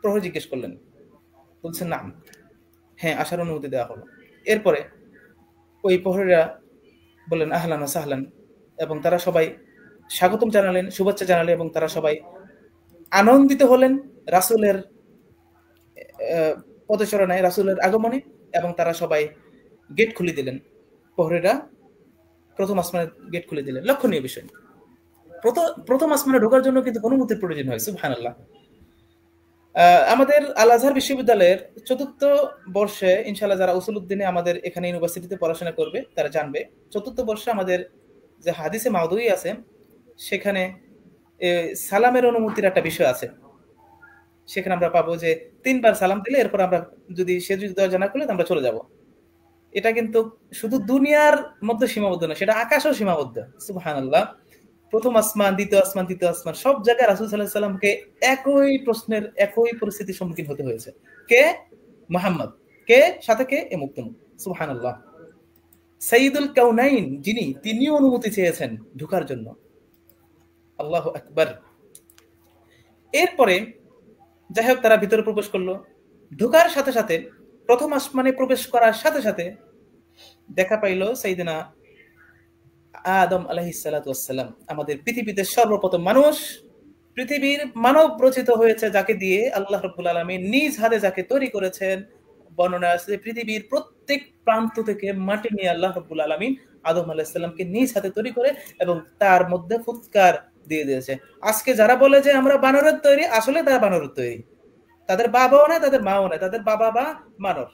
B: প্রহরী জিজ্ঞেস করলেন, বলছেন না, হ্যাঁ আসার অনুমতি দেওয়া হলো। এরপরে ওই প্রহরীরা বললেন আহলান ওয়া সাহলান, এবং তারা সবাই স্বাগতম জানালেন, শুভেচ্ছা জানালেন, এবং তারা সবাই আনন্দিত হলেন রাসূলের পদচারণায়, রাসূলের আগমনে, এবং তারা সবাই গেট খুলে দিলেন। প্রহরীরা প্রথম আসমানের গেট খুলে দিলেন। লক্ষণীয় বিষয়, প্রথম আসমানে ঢোকার জন্য কিন্তু অনুমতির প্রয়োজন হয়। সুবহানাল্লাহ। আমাদের আল আজহার বিশ্ববিদ্যালয়ের ৪র্থ বর্ষে ইনশাআল্লাহ যারা উসুলউদ্দিনে আমাদের এখানে ইউনিভার্সিটিতে পড়াশোনা করবে তারা জানবে, ৪র্থ বর্ষে আমাদের যে হাদিসে মাউদুই আছে, সেখানে সালামের অনুমতির একটা বিষয় আছে। সেখানে আমরা পাবো যে 3 বার সালাম দিলে এরপর আমরা যদি দরজা না খুলে আমরা চলে যাব। এটা কিন্তু শুধু দুনিয়ার মধ্যে সীমাবদ্ধ না, সেটা আকাশেও সীমাবদ্ধ। সুবহানাল্লাহ। প্রথম আসমান, দ্বিতীয় আসমান, তৃতীয় আসমান, সব জায়গায় রাসূল সাল্লাল্লাহু আলাইহি ওয়াসাল্লামকে একই প্রশ্নের, একই পরিস্থিতির সম্মুখীন হতে হয়েছে। কে? মুহাম্মদ। কে? সাথে কে? এ মুক্তম। সুবহানাল্লাহ। সাইয়্যিদুল কাউনাইন যিনি, তিনিও অনুমতি চেয়েছেন ঢোকার জন্য। আল্লাহু আকবার। এরপরে যাই হোক, তারা ভিতরে প্রবেশ করলো। ঢোকার সাথে সাথে, প্রথম আসমানে প্রবেশ করার সাথে সাথে দেখা পাইল সাইয়েদনা আদম আলাইহিস সালাতু ওয়াস সালাম, আমাদের পৃথিবীতে সর্বপ্রথম মানুষ, পৃথিবীর মানব রচিত হয়েছে যাকে দিয়ে আল্লাহ রাব্বুল আলামিন নিজ হাতে যাকে তৈরি করেছেন। বর্ণনা আছে পৃথিবীর প্রত্যেক প্রান্ত থেকে মাটি নিয়ে আল্লাহ রাব্বুল আলামিন আদম আলাইহিস সালামকে নিজ হাতে তৈরি করে এবং তার মধ্যে ফুৎকার দিয়ে দিয়েছে। আজকে যারা বলে যে আমরা বানরের তৈরি, আসলে তারা বানরের তৈরি। তাদের বাবাও না, তাদের মাও না, তাদের বাবা বা মানব।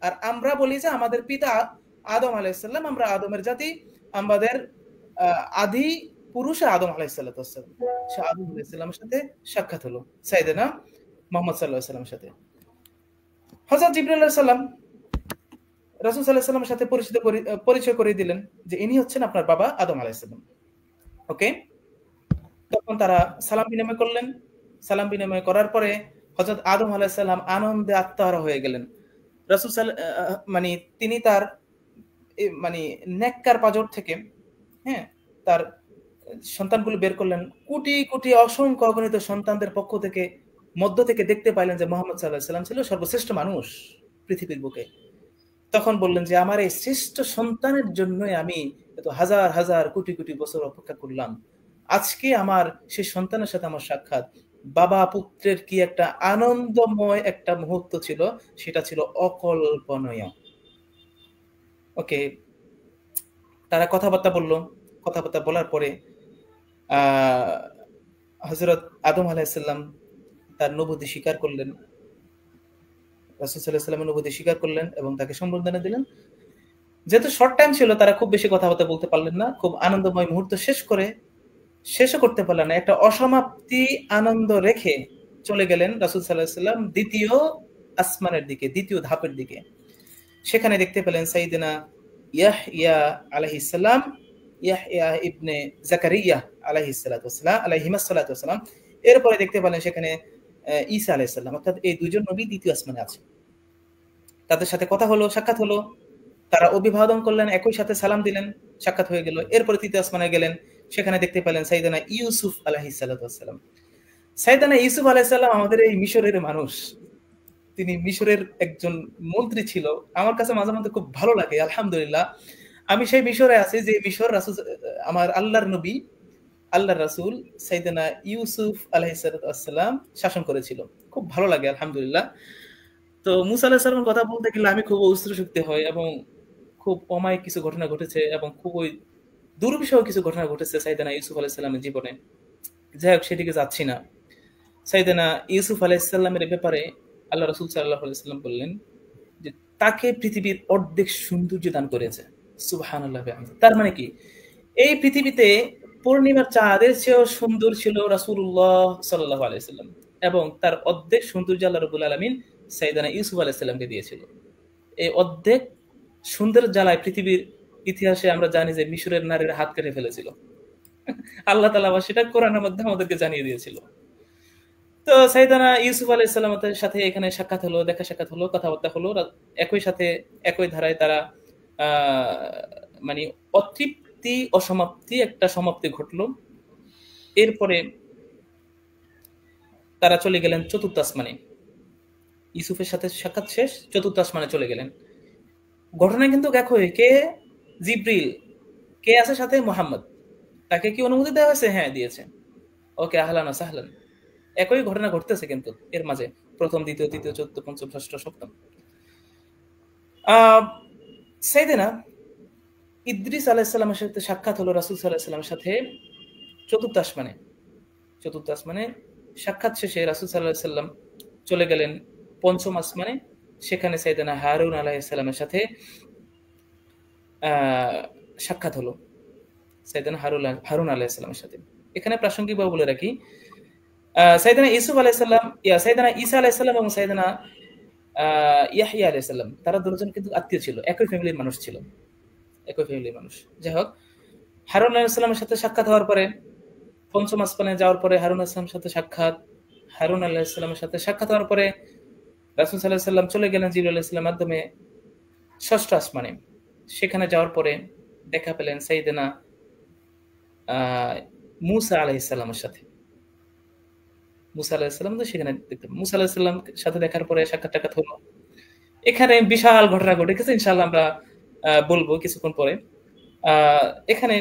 B: আর আমরা বলি যে আমাদের পিতা আদম আলাইহিস সালাম, আমরা আদমের জাতি, আমাদের আদি পুরুষ আদম আলাইহিস সালাতু ওয়াস সালাম। সে আদম আলাইহিস সালামের সাথে সাক্ষাৎ হলো সাইয়েদনা মুহাম্মদ সাল্লাল্লাহু আলাইহি ওয়াসাল্লামের সাথে। হযরত জিবরাইল আলাইহিস সালাম রাসূল সাল্লাল্লাহু আলাইহি ওয়াসাল্লামের সাথে পরিচয় করে দিলেন যে ইনি হচ্ছেন আপনার বাবা আদম আলাইহিস সালাম। ওকে, তখন তারা সালাম বিনিময় করলেন। সালাম বিনিময় করার পরে হযরত আদম আলাইহিস সালাম আনন্দে আত্মহারা হয়ে গেলেন। রাসূল মানে তিনি তার মানে নেককার পাজর থেকে, হ্যাঁ, তার সন্তানগুলো বের করলেন, কোটি কোটি অসংখ্য অগণিত সন্তানদের পক্ষ থেকে মধ্য থেকে দেখতে পাইলেন যে মোহাম্মদ সাল্লাল্লাহু আলাইহি সাল্লাম ছিল সর্বশ্রেষ্ঠ মানুষ পৃথিবীর বুকে। তখন বললেন যে আমার এই শ্রেষ্ঠ সন্তানের জন্যই আমি এত হাজার হাজার কোটি কোটি বছর অপেক্ষা করলাম, আজকে আমার সেই সন্তানের সাথে আমার সাক্ষাৎ। বাবা পুত্রের কি একটা আনন্দময় একটা মুহূর্ত ছিল, সেটা ছিল অকল্পনীয়। ওকে, তারা কথাবার্তা বললো, কথাবার্তা বলার পরে হযরত আদম আলাইহিস সালাম তার নবুয়তি স্বীকার করলেন, রাসূল সাল্লাল্লাহু আলাইহি ওয়াসাল্লামের নবুয়তি স্বীকার করলেন এবং তাকে সম্বর্ধনা দিলেন। যেহেতু শর্ট টাইম ছিল, তারা খুব বেশি কথাবার্তা বলতে পারলেন না, খুব আনন্দময় মুহূর্ত শেষও করতে পারলেন না, একটা অসমাপ্তি আনন্দ রেখে চলে গেলেন রাসূল সাল্লাল্লাহু আলাইহি ওয়াসাল্লাম দ্বিতীয় আসমানের দিকে, দ্বিতীয় ধাপের দিকে। সেখানে দেখতে পেলেন সাইয়েদনা ইয়াহইয়া আলাইহিস সালাম, ইয়াহইয়া ইবনে জাকারিয়া আলাইহিস সালাতু ওয়াসসালাম, আলাইহিমাস সালাতু ওয়াসসালাম। এরপরে দেখতে পেলেন সেখানে ঈসা আলাইহিস সালাম, অর্থাৎ এই দুইজন নবী দ্বিতীয় আসমানে আছে। তাদের সাথে কথা হলো, সাক্ষাৎ হলো, তারা অভিবাদন করলেন, একই সাথে সালাম দিলেন, সাক্ষাৎ হয়ে গেল। এরপরে তৃতীয় আসমানে গেলেন, সেখানে দেখতে পেলেন সাইয়েদনা ইউসুফ আলাইহিস সালাতু ওয়াসসালাম। সাইয়েদনা ইউসুফ আলাইহিস সালাম আমাদের এই মিশরের মানুষ, তিনি মিশরের একজন মন্ত্রী ছিল। আমার কাছে মাঝে মধ্যে খুব ভালো লাগে, আলহামদুলিল্লাহ আমি সেই মিশরে আছি যে মিশর রাসূল, আমার আল্লাহর নবী, আল্লাহর রাসূল সাইয়েদনা ইউসুফ আলাইহিস সালাতু ওয়াসসালাম শাসন করেছিল। খুব ভালো লাগে আলহামদুলিল্লাহ। তো মুসা আলাইহিস সালামের কথা বলতে গেলে আমি খুব অশ্রুসিক্ত হই, এবং খুব অমায়িক কিছু ঘটনা ঘটেছে এবং খুবই দুর্বিষহ কিছু ঘটনা ঘটেছে সাইয়েদনা ইউসুফ আলাইহিস সালামের জীবনে। যাই হোক, সেদিকে যাচ্ছি না। সাইয়েদনা ইউসুফ আলাইহিস সালামের ব্যাপারে আল্লাহ রাসূল সাল্লাল্লাহু আলাইহি ওয়াসাল্লাম বললেন যে তাকে পৃথিবীর অর্ধেক সৌন্দর্য দান করেছে। সুবহানাল্লাহ। তার মানে কি, এই পৃথিবীতে পূর্ণিমার চাঁদের চেয়েও সুন্দর ছিল রাসূলুল্লাহ সাল্লাল্লাহু আলাইহি ওয়াসাল্লাম, এবং তার অর্ধেক সৌন্দর্য আল্লাহ রাব্বুল আলামিন সাইয়েদনা ইউসুফ আলাইহিস সালামকে দিয়েছিল। এই অর্ধেক সুন্দর জ্বালায় পৃথিবীর ইতিহাসে আমরা জানি যে মিশরের নারীরা হাত কেটে ফেলেছিল। আল্লাহ তাআলা সেটা কোরআনের মধ্যে আমাদেরকে জানিয়ে দিয়েছিল। তো সাইয়েদনা ইউসুফ আলাইহিস সালামের সাথে এখানে সাক্ষাৎ হলো, দেখা সাক্ষাৎ হলো, কথাবার্তা হলো, একই সাথে একই ধারায় তারা মানে অতৃপ্তি অসমাপ্তি একটা সমাপ্তি ঘটলো। এরপরে তারা চলে গেলেন চতুর্থ আসমানে। ইউসুফের সাথে সাক্ষাৎ শেষ, চতুর্থ আসমানে চলে গেলেন। ঘটনা কিন্তু একই, কে? জিব্রিল। কে আছে সাথে? মুহাম্মদ। তাকে কি অনুমতি দেওয়া হয়েছে? হ্যাঁ, দিয়েছে। ওকে, আহলান ওয়া সাহলান। একই ঘটনা ঘটতেছে কিন্তু এর মাঝে, প্রথম, দ্বিতীয়, তৃতীয়, চতুর্থ, পঞ্চম, ষষ্ঠ, সপ্তম। সাইয়েদনা ইদ্রিস আলাইহিস সালামের সাথে সাক্ষাৎ হলো রাসূল সাল্লাল্লাহু আলাইহি ওয়াসাল্লামের সাথে চতুর্থ আসমানে। চতুর্থ আসমানে সাক্ষাৎ শেষে রাসূল সাল্লাল্লাহু আলাইহি ওয়াসাল্লাম চলে গেলেন পঞ্চম আসমানে। সেখানে সাইয়েদনা হারুন আলাইহিস সালামের সাথে সাক্ষাৎ হলো, সাইয়েদনা হারুন আলাইহিস সালামের সাথে। এখানে প্রাসঙ্গিকভাবে বলে রাখি, সাইয়েদনা ইউসুফ আলাইহিস সালাম, সাইয়েদনা ঈসা আলাইহিস সালাম এবং সাইয়েদনা ইয়াহইয়া আলাইহিস সালাম, তারা দুজন কিন্তু আত্মীয় ছিল, একই ফ্যামিলির মানুষ ছিল, একই ফ্যামিলির মানুষ। যাই হোক, হারুন আলাইহিস সালামের সাথে সাক্ষাৎ হওয়ার পরে, পঞ্চম আসমানে যাওয়ার পরে হারুন আলাইহিস সালামের সাথে সাক্ষাৎ, হারুন আলাইহিস সালামের সাথে সাক্ষাৎ হওয়ার পরে রাসূল সাল্লাল্লাহু আলাইহি ওয়াসাল্লাম চলে গেলেন জিবরাইল আলাইহিস সালামের মাধ্যমে ষষ্ঠ আসমানে। সেখানে যাওয়ার পরে দেখা পেলেন সাইয়েদনা মুসা আলাইহিস সালামের সাথে। মুসা আলাইহিস সালাম তো সেখানে দেখতে, মুসা আলাইহিস সালামের সাথে দেখার পরে সাক্ষাৎ হলো। এখানে বিশাল ঘটনা ঘটে গেছে, ইনশাআল্লাহ আমরা বলবো কিছুক্ষণ পরে। এখানে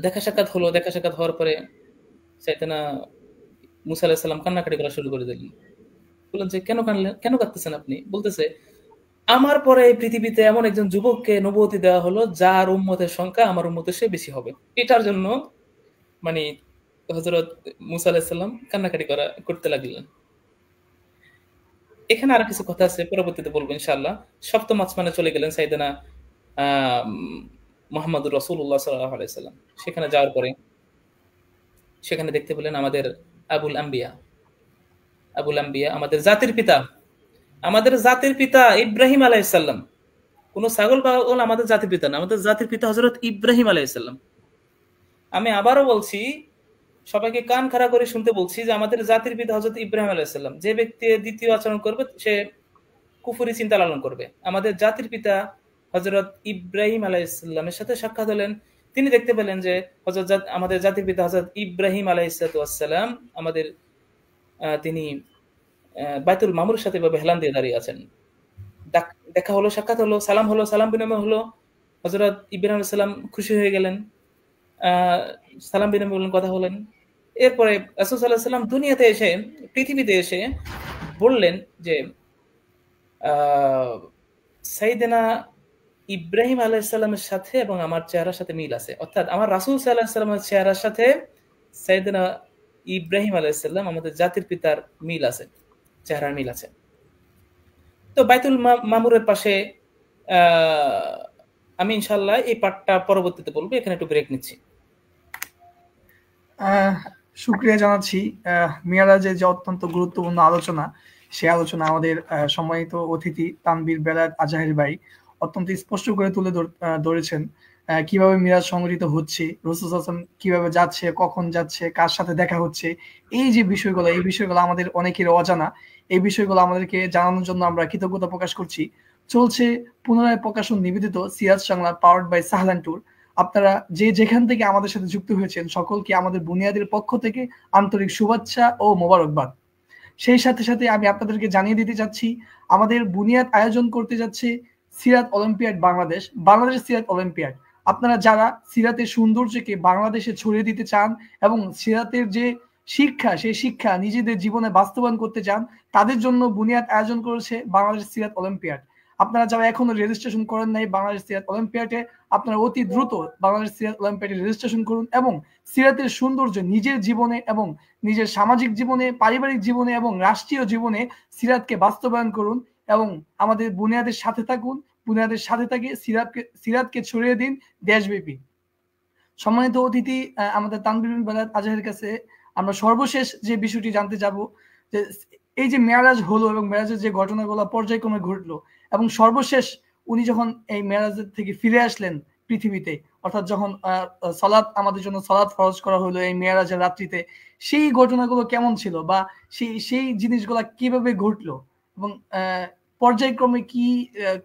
B: দেখা সাক্ষাৎ হলো, দেখা সাক্ষাৎ হওয়ার পরে সাইয়েদনা মুসা আলাইহিস সালাম কান্নাকাটি করা শুরু করে দিলেন। বললেন যে কেন কানলেন, কেন কাঁদতেছেন আপনি? বলতেছে, আমার পরে এই পৃথিবীতে এমন একজন যুবককে নবুয়তি দেওয়া হলো যার উম্মতের সংখ্যা আমার উম্মতের চেয়ে বেশি হবে। এটার জন্য মানে হযরত মুসা আলাইহিস সালাম কান্নাকাটি করতে লাগলেন। এখানে আরো কিছু কথা আছে, পরবর্তীতে বলবো ইনশাআল্লাহ। সপ্তম আসমানে চলে গেলেন সাইয়েদনা মুহাম্মদুর রাসূলুল্লাহ সাল্লাল্লাহু আলাইহি ওয়াসাল্লাম। সেখানে যাওয়ার পরে সেখানে দেখতে পেলেন আমাদের আবুল আম্বিয়া, আমাদের জাতির পিতা, ইব্রাহিম আলাইহিস সালাম। কোন ছাগল পাগল আমাদের জাতির পিতা না, আমাদের জাতির পিতা হযরত ইব্রাহিম আলাইহিস সালাম। আমি আবারও বলছি, সবাইকে কান খাড়া করে শুনতে বলছি যে আমাদের জাতির পিতা হযরত ইব্রাহিম আলাইহিস সালাম। যে ব্যক্তি দ্বিতীয় আচরণ করবে সে কুফরি চিন্তা লালন করবে। আমাদের জাতির পিতা হযরত ইব্রাহিম আলাইহিস সালামের সাথে সাক্ষাৎ হলেন, তিনি দেখতে পেলেন যে আমাদের জাতির পিতা হযরত ইব্রাহিম আলাইহিসসালাম আমাদের তিনি বাইতুল মামুরের সাথে এভাবে হেলান দিয়ে দাঁড়িয়ে আছেন। দেখা হলো, সাক্ষাৎ হলো, সালাম বিনিময় হলো। হযরত ইব্রাহিম আলাইহিস সালাম খুশি হয়ে গেলেন, সালাম বিনিময় করলেন, কথা হলেন। এরপরে রাসূল সাল্লাল্লাহু আলাইহি ওয়াসাল্লাম দুনিয়াতে এসে, পৃথিবীতে এসে বললেন যে সাইয়েদনা ইব্রাহিম আলাইহিস সালামের সাথে এবং আমার চেহারার সাথে মিল আছে, অর্থাৎ আমার রাসূল সাল্লাল্লাহু আলাইহি ওয়াসাল্লামের চেহারার সাথে সাইয়েদনা ইব্রাহিম আলাইহিস সালাম আমাদের জাতির পিতার মিল আছে, চেহারার মিল আছে। তো বাইতুল মামুরের পাশে আমি ইনশাআল্লাহ এই পাঠটা পরবর্তীতে বলবো, এখানে একটু ব্রেক নিচ্ছি।
A: শুকরিয়া জানাচ্ছি। মিরাজের যে অত্যন্ত গুরুত্বপূর্ণ আলোচনা, সেই আলোচনা আমাদের সম্মানিত অতিথি তানভীর বেলায়েত আজহারি ভাই অত্যন্ত স্পষ্ট করে তুলে ধরেছেন কিভাবে মিরাজ সংগঠিত হচ্ছে, রাসূল সাল্লাল্লাহু আলাইহি ওয়াসাল্লাম কিভাবে যাচ্ছে, কখন যাচ্ছে, কার সাথে দেখা হচ্ছে। এই বিষয়গুলো আমাদের অনেকের অজানা। এই বিষয়গুলো আমাদেরকে জানানোর জন্য আমরা কৃতজ্ঞতা প্রকাশ করছি। চলছে পুনরায় প্রকাশন নিবেদিত সিরাজ সংলাপ পাওয়ার্ড বাই সাহলান ট্যুর। আপনারা যে যেখান থেকে আমাদের সাথে যুক্ত হয়েছেন সকলকে আমাদের বুনিয়াদের পক্ষ থেকে আন্তরিক শুভেচ্ছা ও মোবারকবাদ। সেই সাথে সাথে আমি আপনাদেরকে জানিয়ে দিতে চাচ্ছি, আমাদের বুনিয়াদ আয়োজন করতে যাচ্ছে সিরাত অলিম্পিয়াড বাংলাদেশ সিরাত অলিম্পিয়াড। আপনারা যারা সিরাতের সৌন্দর্যকে বাংলাদেশে ছড়িয়ে দিতে চান এবং সিরাতের যে শিক্ষা, সেই শিক্ষা নিজেদের জীবনে বাস্তবায়ন করতে চান, তাদের জন্য বুনিয়াদ আয়োজন করেছে বাংলাদেশ সিরাত অলিম্পিয়াড। আপনারা যারা এখনো রেজিস্ট্রেশন করেন নাই বাংলাদেশ সিরাত অলিম্পিয়াডে, আপনারা অতি দ্রুত বাংলাদেশ সিরাত অলিম্পিয়াডে রেজিস্ট্রেশন করুন এবং সিরাতের সৌন্দর্য নিজের জীবনে এবং নিজের সামাজিক জীবনে, পারিবারিক জীবনে এবং রাষ্ট্রীয় জীবনে সিরাতকে বাস্তবায়ন করুন এবং আমাদের বুনিয়াদের সাথে থাকুন। বুনিয়াদের সাথে থেকে সিরাতকে ছড়িয়ে দিন দেশব্যাপী। সম্মানিত অতিথি আমাদের তানভীর বেলায়েত আজহারের কাছে আমরা সর্বশেষ যে বিষয়টি জানতে যাব, যে এই যে মেরাজ হলো এবং মেরাজের যে ঘটনাগুলো পর্যায়ক্রমে ঘটলো এবং সর্বশেষ উনি যখন এই মেরাজের থেকে ফিরে আসলেন পৃথিবীতে, অর্থাৎ যখন সালাত আমাদের জন্য সালাত ফরজ করা হলো এই মেরাজের রাত্রিতে, সেই ঘটনাগুলো কেমন ছিল বা সেই জিনিসগুলো কিভাবে ঘটলো এবং পর্যায়ক্রমে কি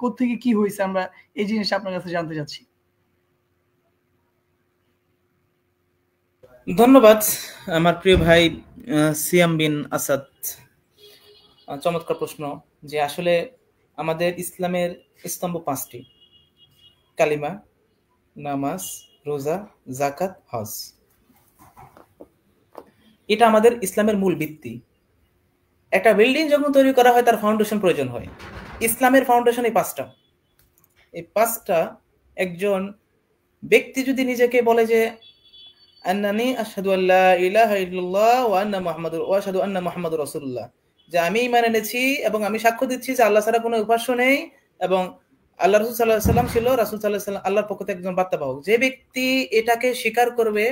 A: কোত্থেকে কি হয়েছে, আমরা এই জিনিসটা আপনার কাছে জানতে চাচ্ছি।
B: ধন্যবাদ আমার প্রিয় ভাই সিয়াম বিন আসাদ। চমৎকার প্রশ্ন, যে আসলে আমাদের ইসলামের স্তম্ভ 5টি: কালিমা, নামাজ, রোজা, যাকাত, হজ। এটা আমাদের ইসলামের মূল ভিত্তি। একটা বিল্ডিং যখন তৈরি করা হয় তার ফাউন্ডেশন প্রয়োজন হয়। ইসলামের ফাউন্ডেশন এই 5টা। এই 5টা একজন ব্যক্তি যদি নিজেকে বলে যে আন্নানি আশহাদু আল্লা ইলাহা ইল্লাল্লাহ ওয়া আশহাদু আন্না মুহাম্মাদুর রাসূলুল্লাহ, যে আমি ঈমান এনেছি এবং আমি সাক্ষ্য দিচ্ছি যে আল্লাহ ছাড়া কোনো উপাস্য নেই এবং আল্লাহ রাসূল সাল্লাল্লাহু আলাইহি ওয়াসাল্লাম ছিল, রাসূল সাল্লাল্লাহু আলাইহি ওয়াসাল্লাম আল্লাহর পক্ষ থেকে একজন বার্তাবাহক। যে ব্যক্তি এটাকে স্বীকার করবে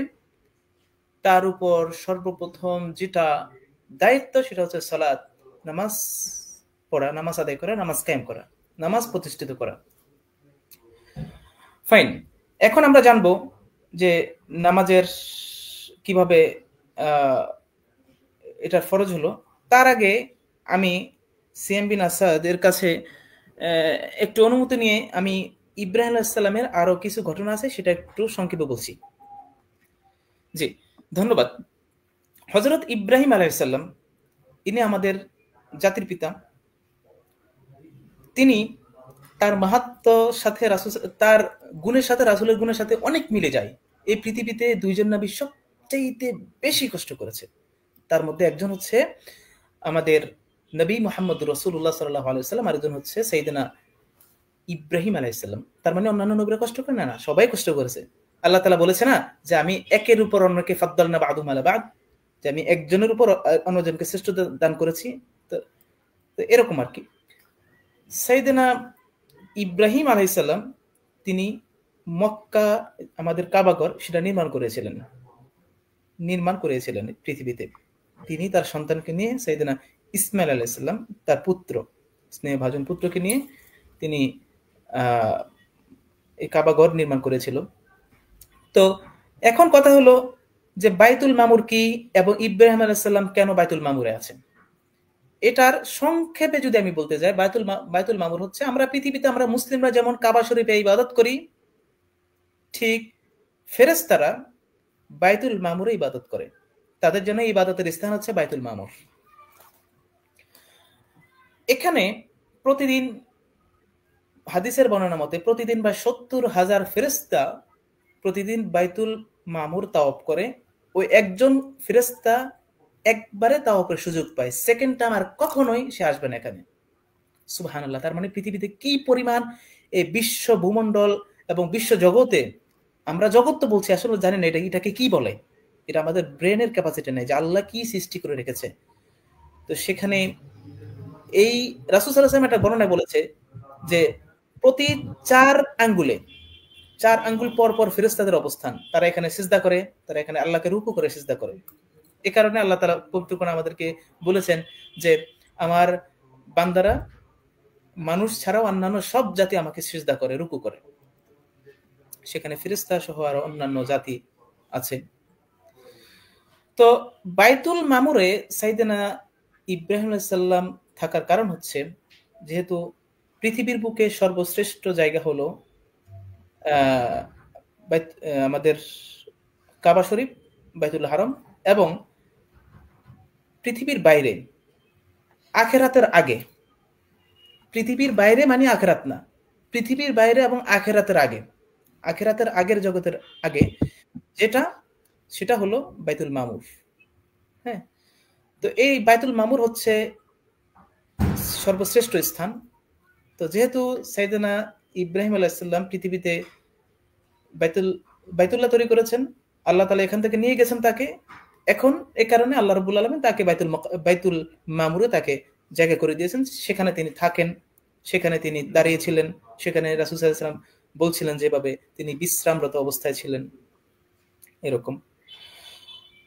B: তার উপর সর্বপ্রথম যেটা দায়িত্ব সেটা হচ্ছে সালাত, নামাজ পড়া, নামাজ আদায় করা, নামাজ কায়েম করা, নামাজ প্রতিষ্ঠিত করা। ফাইন, এখন আমরা জানবো যে নামাজের কিভাবে এটার ফরজ হলো। তার আগে আমি সিএম বিন আসাদ এর কাছে একটু অনুমতি নিয়ে আমি ইব্রাহিম আলাইহিস সালামের আরো কিছু ঘটনা আছে সেটা একটু সংক্ষেপে বলছি। জি, ধন্যবাদ। হযরত ইব্রাহিম আলাইহিস সালাম ইনি আমাদের জাতির পিতা। তিনি তার মাহাত্ম্য সাথে তার গুণের সাথে রাসূলের গুণের সাথে অনেক মিলে যায়। এই পৃথিবীতে দুইজন নবী সবচেয়ে বেশি কষ্ট করেছে। তার মধ্যে একজন হচ্ছে আমাদের নবী মুহাম্মদ রাসূলুল্লাহ সাল্লাল্লাহু আলাইহি ওয়াসাল্লাম, আর একজন হচ্ছে সাইয়েদনা ইব্রাহিম আলাইহিস সালাম। তার মানে অন্যান্য নবীরা কষ্ট করে না, সবাই কষ্ট করেছে। আল্লাহ তাআলা বলেছে না যে আমি একের উপর অন্যকে ফাদ্দালনা বা'দুহুম আলা বা'দ, যে আমি একজনের উপর অন্যজনকে শ্রেষ্ঠতা দান করেছি। তো এরকম আর কি। সাইয়েদনা ইব্রাহিম আলাইহিস সালাম তিনি মক্কা, আমাদের কাবাঘর, সেটা নির্মাণ করেছিলেন পৃথিবীতে। তিনি তার সন্তানকে নিয়ে, সাইয়েদনা ইসমাইল আলাইহিস সালাম তার পুত্র, স্নেহভাজন পুত্রকে নিয়ে তিনি এই কাবাঘর নির্মাণ করেছিল। তো এখন কথা হলো যে বাইতুল মামুর কি এবং ইব্রাহিম আলাইহিস সালাম কেন বাইতুল মামুরে আছেন। এটার সংক্ষেপে যদি আমি বলতে যাই, বাইতুল মামুর হচ্ছে, আমরা পৃথিবীতে আমরা মুসলিমরা যেমন কাবা শরীফে ইবাদত করি, ঠিক ফেরেশতারা বাইতুল মামুরে ইবাদত করে, তাদের জন্য ইবাদতের স্থান হচ্ছে বাইতুল মামুর। এখানে প্রতিদিন হাদিসের বর্ণনা মতে প্রতিদিন প্রায় 70,000 ফেরেশতা প্রতিদিন বাইতুল মামুর তাওয়াফ করে। ওই একজন ফেরেশতা একবারে তাওয়াফের সুযোগ পায়, সেকেন্ড টাইম আর কখনোই সে আসবে না এখানে। সুবহানাল্লাহ। তার মানে পৃথিবীতে কি পরিমাণ এই বিশ্ব ভূমণ্ডল এবং বিশ্ব জগতে, আমরা জগৎ তো বলছি, আসলে জানি না এটাকে কি বলে, এটা আমাদের ব্রেনের ক্যাপাসিটি নেই যে আল্লাহ কি সৃষ্টি করে রেখেছে। তো সেখানে এই রাসূল সাল্লাল্লাহু আলাইহি ওয়াসাল্লাম একটা বর্ণনায় বলেছে যে প্রতি 4 আঙ্গুল পর পর ফেরেশতাদের অবস্থান, তারা এখানে সিজদা করে, তারা এখানে আল্লাহকে রুকু করে সিজদা করে। এ কারণে আল্লাহ তাআলা পবিত্র কোরআনে আমাদেরকে বলেছেন যে আমার বান্দারা মানুষ ছাড়াও অন্যান্য সব জাতি আমাকে সিজদা করে, রুকু করে। সেখানে ফেরেশতা সহ আরো অন্যান্য জাতি আছে। তো বাইতুল মামুরে সাইয়েদনা ইব্রাহিম আলাইহিস সালাম থাকার কারণ হচ্ছে, যেহেতু পৃথিবীর বুকে সর্বশ্রেষ্ঠ জায়গা হলো আমাদের কাবা শরীফ, বাইতুল হারাম, এবং পৃথিবীর বাইরে আখেরাতের আগে, পৃথিবীর বাইরে মানে আখেরাত না, পৃথিবীর বাইরে এবং আখেরাতের আগে, আখেরাতের আগের জগতের আগে যেটা, সেটা হলো বাইতুল মামুর। হ্যাঁ, তো এই বাইতুল মামুর হচ্ছে সর্বশ্রেষ্ঠ স্থান। তো যেহেতু সাইয়েদনা ইব্রাহিম আলাইহিস সালাম পৃথিবীতে বাইতুল্লাহ তৈরি করেছেন, আল্লাহ তাআলা এখান থেকে নিয়ে গেছেন তাকে, এখন এই কারণে আল্লাহ রাব্বুল আলামিন তাকে বাইতুল মামুরে তাকে জায়গা করে দিয়েছেন, সেখানে তিনি থাকেন, সেখানে তিনি দাঁড়িয়েছিলেন, সেখানে রাসূল সাল্লাল্লাহু আলাইহি ওয়াসাল্লাম বলছিলেন যেভাবে তিনি বিশ্রামরত অবস্থায় ছিলেন, এরকম।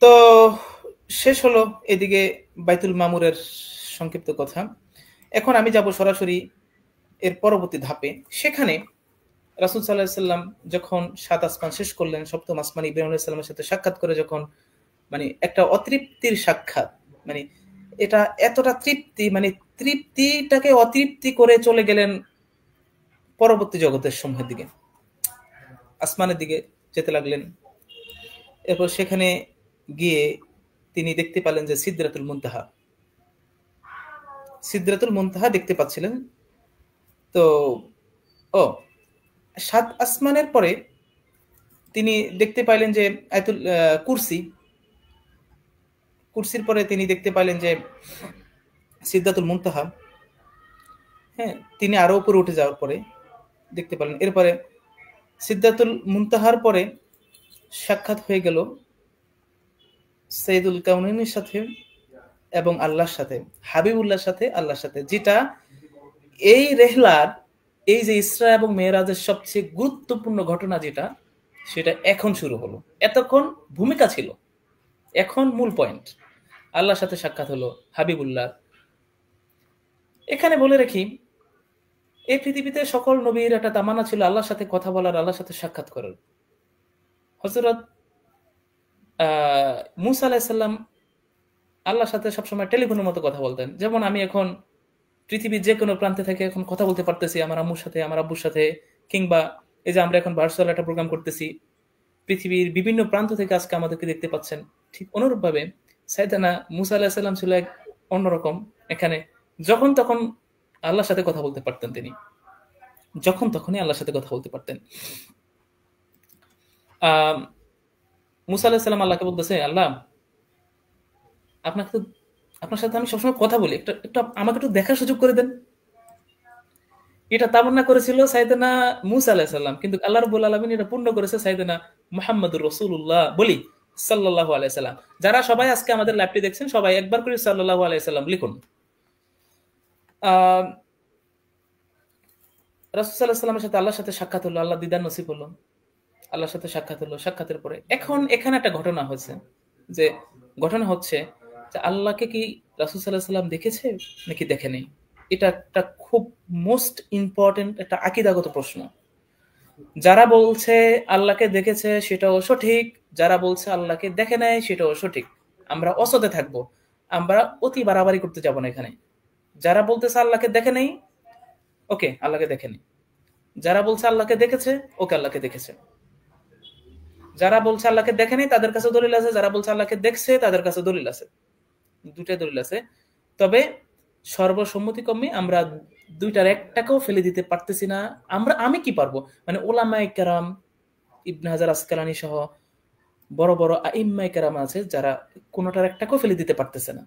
B: তো শেষ হলো এদিকে বাইতুল মামুরের সংক্ষিপ্ত কথা। এখন আমি যাব সরাসরি এর পরবর্তী ধাপে। সেখানে রাসূল সাল্লাল্লাহু আলাইহি ওয়াসাল্লাম যখন 7 আসমান শেষ করলেন, সপ্তম আসমানে ইব্রাহিম আলাইহিস সালামের সাথে সাক্ষাৎ করে যখন, মানে একটা অতৃপ্তির সাক্ষাৎ, মানে এটা এতটা তৃপ্তি, মানে তৃপ্তিটাকে অতৃপ্তি করে চলে গেলেন পরবর্তী জগতের সমূহের দিকে, আসমানের দিকে যেতে লাগলেন। এরপর সেখানে গিয়ে তিনি দেখতে পেলেন যে সিদরাতুল মুনতাহা দেখতে পাচ্ছিলেন। তো 7 আসমানের পরে তিনি দেখতে পাইলেন যে কুরসির পরে তিনি দেখতে পাইলেন যে সিদরাতুল মুনতাহা। হ্যাঁ, তিনি আরো উপরে উঠে যাওয়ার পরে দেখতে পেলেন, এরপরে সিদরাতুল মুনতাহার পরে সাক্ষাৎ হয়ে গেল সাইয়্যিদুল কাউনাইনের সাথে এবং আল্লাহর সাথে, হাবিবুল্লাহর সাথে, আল্লাহর সাথে, যেটা এই রেহলার, এই যে ইসরা এবং মেরাজের সবচেয়ে গুরুত্বপূর্ণ ঘটনা যেটা, সেটা এখন শুরু হলো। এতক্ষণ ভূমিকা ছিল, এখন মূল পয়েন্ট, আল্লাহর সাথে সাক্ষাৎ হলো হাবিবুল্লাহ। এখানে বলে রাখি, এই পৃথিবীতে সকল নবীর একটা তামান্না ছিল আল্লাহর সাথে কথা বলার, আল্লাহর সাথে সাক্ষাৎ করার। হযরত মুসা আলাইহিস সালাম আল্লাহর সাথে সবসময় টেলিফোনের মতো কথা বলতেন। যেমন আমি এখন পৃথিবীর যে কোনো প্রান্তে থেকে এখন কথা বলতে পারতেছি আমার আম্মুর সাথে, আমার আব্বুর সাথে, কিংবা এই যে আমরা এখন ভার্চুয়াল একটা প্রোগ্রাম করতেছি, পৃথিবীর বিভিন্ন প্রান্ত থেকে আজকে আমাদেরকে দেখতে পাচ্ছেন। ঠিক অনুরূপভাবে সাইয়েদনা মুসা আলাইহিস সালাম ছিল এক অন্যরকম, এখানে যখন তখন আল্লাহর সাথে কথা বলতে পারতেন, তিনি যখন তখনই আল্লাহর সাথে কথা বলতে পারতেন। মুসা আলাইহিস সালাম আল্লাহকে বলতেছে, আল্লাহ আপনার সাথে আমি সবসময় কথা বলি, একটু আমাকে একটু দেখার সুযোগ করে দেন। এটা তামান্না করেছিল সাইয়েদনা মুসা আলাইহিস সালাম, কিন্তু আল্লাহ রাব্বুল আলামিন এটা পূর্ণ করেছে সাইয়েদনা মুহাম্মদুর রাসূলুল্লাহ বলি সাল্লাল্লাহু আলাইহি সাল্লাম। যারা সবাই আজকে আমাদের লাইভটি দেখছেন, সবাই একবার করে সাল্লাল্লাহু আলাইহি সাল্লাম লিখুন। রাসূল সাল্লাল্লাহু আলাইহি সাল্লামের সাথে আল্লাহর সাথে সাক্ষাৎ হলো, আল্লাহ দিদার নসিব হলো, আল্লাহর সাথে সাক্ষাৎ হলো। সাক্ষাতের পরে এখন এখানে একটা ঘটনা হয়েছে, যে ঘটনা হচ্ছে যে আল্লাহকে কি রাসূল সাল্লাল্লাহু আলাইহি সাল্লাম দেখেছে নাকি দেখেনি? এটা একটা খুব মোস্ট ইম্পর্টেন্ট একটা আকীদাগত প্রশ্ন। যারা বলছে আল্লাহকে দেখেছে সেটাও সঠিক, যারা বলছে আল্লাহকে দেখে নাই সেটাও সঠিক। আমরা অসতে থাকবো, আমরা অতি বাড়াবাড়ি করতে যাব না এখানে। যারা বলতেছে আল্লাহকে দেখে নেই, ওকে আল্লাহকে দেখেনি। যারা বলছে আল্লাহকে দেখেছে, ওকে আল্লাহকে দেখেছে। যারা বলছে আল্লাহকে দেখেনি তাদের কাছে দলিল আছে, যারা বলছে আল্লাহকে দেখছে তাদের কাছে দলিল আছে, দুটাই দলিল আছে। তবে সর্বসম্মতিক্রমে আমরা দুইটার একটাকেও ফেলে দিতে পারতেছি না। আমি কি পারবো, মানে ওলামায়ে কেরাম, ইবনে হাজার আসকালানি সহ বড় বড় আইম্মায়ে কেরাম আছে যারা কোনোটার একটাকেও ফেলে দিতে পারতেছে না,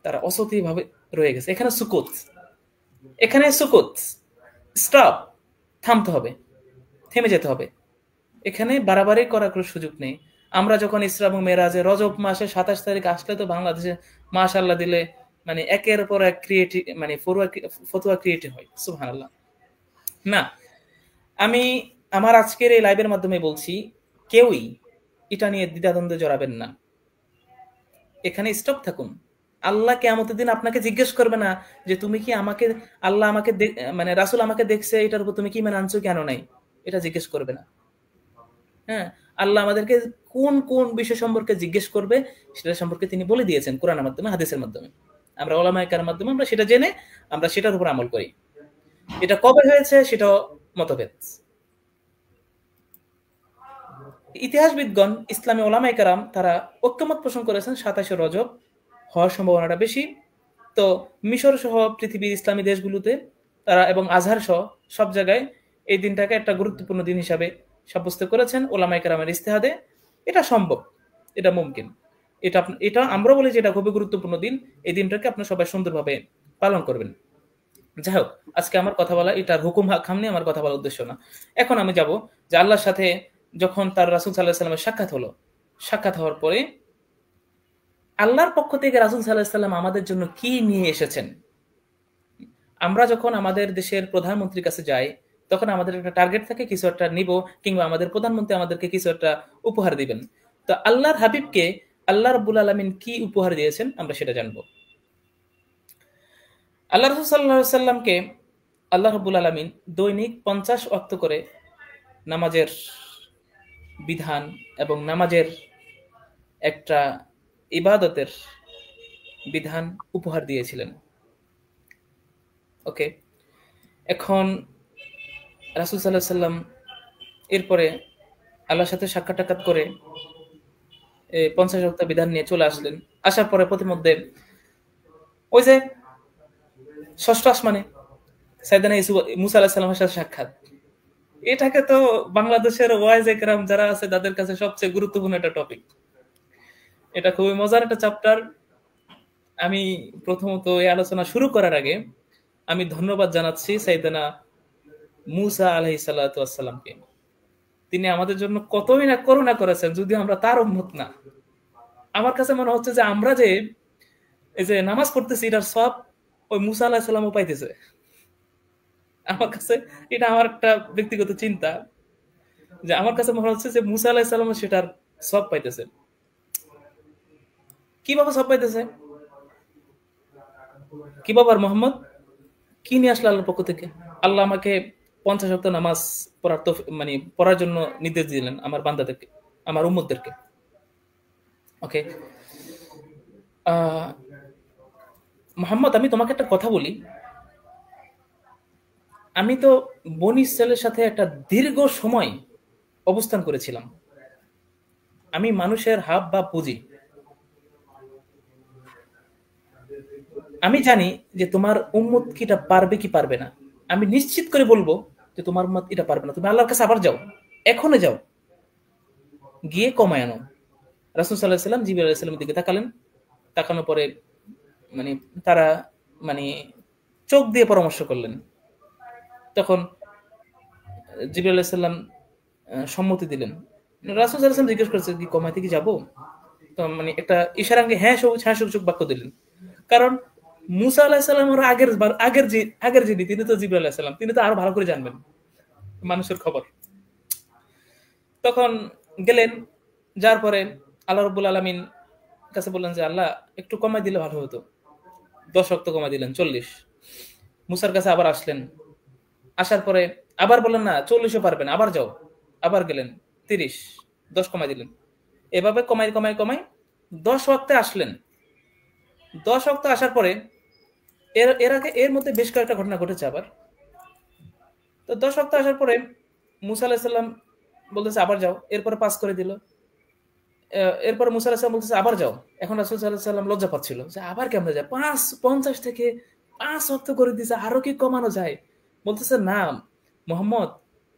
B: তারা অসতী ভাবে রয়ে গেছে। এখানে সুকুত, এখানে সুকুত, স্টপ, থামতে হবে, থেমে যেতে হবে, এখানে বাড়াবাড়ি করার কোনো সুযোগ নেই। আমরা যখন ইসরা এবং মেরাজে রজব মাসে 27 তারিখ আসলে তো বাংলাদেশে মাশাআল্লাহ দিলে মানে একের পর এক ক্রিয়েটিভ মানে ফতোয়া ক্রিয়েটিভ হয়, সুবহানাল্লাহ। না, আমি আমার আজকের এই লাইভের মাধ্যমে বলছি, কেউই এটা নিয়ে দ্বিধাদ্বন্দ্বে জড়াবেন না, এখানে স্টপ থাকুন। আল্লাহ কিয়ামতের দিন আপনাকে জিজ্ঞেস করবে না যে তুমি কি আমাকে, আল্লাহ আমাকে মানে রাসূল আমাকে দেখছে, এটার উপর তুমি কি মেনে আনছো কেন নাই, এটা জিজ্ঞেস করবে না। হ্যাঁ, আল্লাহ আমাদেরকে কোন কোন বিষয় সম্পর্কে জিজ্ঞেস করবে সেটা সম্পর্কে তিনি বলে দিয়েছেন কোরআনের মাধ্যমে, হাদিসের মাধ্যমে। আমরা উলামায়ে কেরামের মাধ্যমে আমরা সেটা জেনে আমরা সেটার উপর আমল করি। এটা কবে হয়েছে সেটাও মতভেদ। ইতিহাসবিদগণ, ইসলামী উলামায়ে কেরাম তারা ঐক্যমত পোষণ করেছেন 27 রজব হওয়ার সম্ভাবনাটা বেশি। তো মিশর সহ পৃথিবীর ইসলামী দেশগুলোতে তারা এবং আজহার সহ সব জায়গায় এই দিনটাকে একটা গুরুত্বপূর্ণ দিন হিসাবে সাব্যস্ত করেছেন উলামায়ে কেরামের ইজতিহাদে। এটা সম্ভব, এটা মুমকিন, এটা আমরা বলি যে এটা খুবই গুরুত্বপূর্ণ দিন। এই দিনটাকে আপনারা সবাই সুন্দরভাবে পালন করবেন। যাই হোক, আজকে আমার কথা বলা এটার হুকুম হাকাম নিয়ে আমার কথা বলার উদ্দেশ্য না। এখন আমি যাব যে আল্লাহর সাথে যখন তার রাসূল সাল্লাল্লাহু আলাইহি সাল্লামের সাক্ষাৎ হলো, সাক্ষাৎ হওয়ার পরে আল্লাহর পক্ষ থেকে রাসূল সাল্লাল্লাহু আলাইহি সাল্লাম আমাদের জন্য কি নিয়ে এসেছেন। আমরা যখন আমাদের দেশের প্রধানমন্ত্রীর কাছে যাই তখন আমাদের একটা টার্গেট থাকে কিছু একটা নিব, কিংবা আমাদের প্রধানমন্ত্রী আমাদেরকে কিছু একটা উপহার দিবেন। তো আল্লাহর হাবিবকে আল্লাহ রাব্বুল আলামিন কি উপহার দিয়েছেন আমরা সেটা জানবো। আল্লাহ রাসূল সাল্লাল্লাহু আলাইহি সাল্লামকে আল্লাহ রাব্বুল আলামিন দৈনিক 50 ওয়াক্ত করে নামাজের বিধান এবং নামাজের একটা ইবাদতের বিধান উপহার দিয়েছিলেন। ওকে, এখন রাসূল সাল্লাল্লাহু আলাইহি সাল্লাম এরপরে আল্লাহর সাথে সাক্ষাৎ করে 50 ওয়াক্ত বিধান নিয়ে চলে আসলেন। আসার পরে প্রতিমধ্যে ওই যে ষষ্ঠ আসমানে সাইয়েদনা মুসা আলাইহিস সালামের সাথে সাক্ষাৎ, এটাকে তো বাংলাদেশের ওয়াইজ একরাম যারা আছে তাদের কাছে সবচেয়ে গুরুত্বপূর্ণ একটা টপিক। এটা খুবই মজার একটা চ্যাপ্টার। আমি প্রথমত এই আলোচনা শুরু করার আগে আমি ধন্যবাদ জানাচ্ছি সাইয়েদনা মুসা আলাইহিস সালাতু ওয়াস সালামকে। তিনি আমাদের জন্য কতই না করুণা করেছেন, যদিও আমরা তার উম্মত না। আমার কাছে মনে হচ্ছে যে আমরা যে এই যে নামাজ পড়তেছি এটার সব ওই মুসা আলাইহিস সালামও পাইতেছে। আমার কাছে এটা আমার একটা ব্যক্তিগত চিন্তা, যে আমার কাছে মনে হচ্ছে যে মুসা আলাইহিস সালামও সেটার সব পাইতেছে। কিভাবে সব পাইতেছে? কি বাবার মোহাম্মদ কি নিয়ে আসলো আল্লাহর পক্ষ থেকে? আল্লাহ আমাকে 50 ওয়াক্ত নামাজ পড়ার মানে পড়ার জন্য নির্দেশ দিলেন আমার বান্দাদেরকে, আমার উম্মতদেরকে। ওকে, মোহাম্মদ আমি তোমাকে একটা কথা বলি, আমি তো বনী ইসরাইলের সাথে একটা দীর্ঘ সময় অবস্থান করেছিলাম, আমি মানুষের হাব বা বুঝি, আমি জানি যে তোমার উম্মত কি এটা পারবে কি পারবে না। আমি নিশ্চিত করে বলবো যে তোমার উম্মত এটা পারবে না। তুমি আল্লাহর কাছে আবার যাও, এখনো যাও, গিয়ে কমায় আনো। রাসূল সাল্লাল্লাহু আলাইহি সাল্লাম জিবরাইল আলাইহিস সালামের দিকে তাকালেন, তাকানোর পরে মানে তারা মানে চোখ দিয়ে পরামর্শ করলেন। তখন জিবরাইল আলাইহিস সালাম সম্মতি দিলেন। রাসূল সাল্লাল্লাহু আলাইহি সাল্লাম জিজ্ঞেস করেছে কি কমাইতে কি যাবো? তো মানে একটা ইশারাঙ্গে হ্যাঁ সবুজ হ্যাঁ সূচক বাক্য দিলেন। কারণ মুসা আলাইহিস সালামের আগের যিনি তিনি তো জিবরাইল আলাইহিস সালাম, তিনি তো আরো ভালো করে জানবেন মানুষের খবর। তখন গেলেন, যার পরে আল্লাহ রাব্বুল আলামিন কাছে বললেন যে আল্লাহ একটু কমাই দিলে ভালো হতো। 10 ওয়াক্ত কমাই দিলেন 40। মুসার কাছে আবার আসলেন, আসার পরে আবার বললেন না 40ও পারবেন, আবার যাও, আবার গেলেন 30, 10 কমাই দিলেন। এভাবে কমাই কমাই কমাই 10 ওয়াক্তে আসলেন। 10 ওয়াক্ত আসার পরে এর আগে এর মধ্যে বেশ কয়েকটা ঘটনা ঘটেছে আবার। তো 10 ওয়াক্ত আসার পরে মুসা আলাইহিস সালাম বলতেছে আবার যাও, এরপরে পাস করে দিল। এরপরে মুসা আলাইহিস সালাম বলতেছে আবার যাও। এখন রাসূল সাল্লাল্লাহু আলাইহি ওয়াসাল্লাম লজ্জা পাচ্ছিল যে আবার কেমনে যায়, 50 থেকে 5 ওয়াক্ত করে দিয়েছে, আরো কি কমানো যায়? বলতেছে না মুহাম্মদ,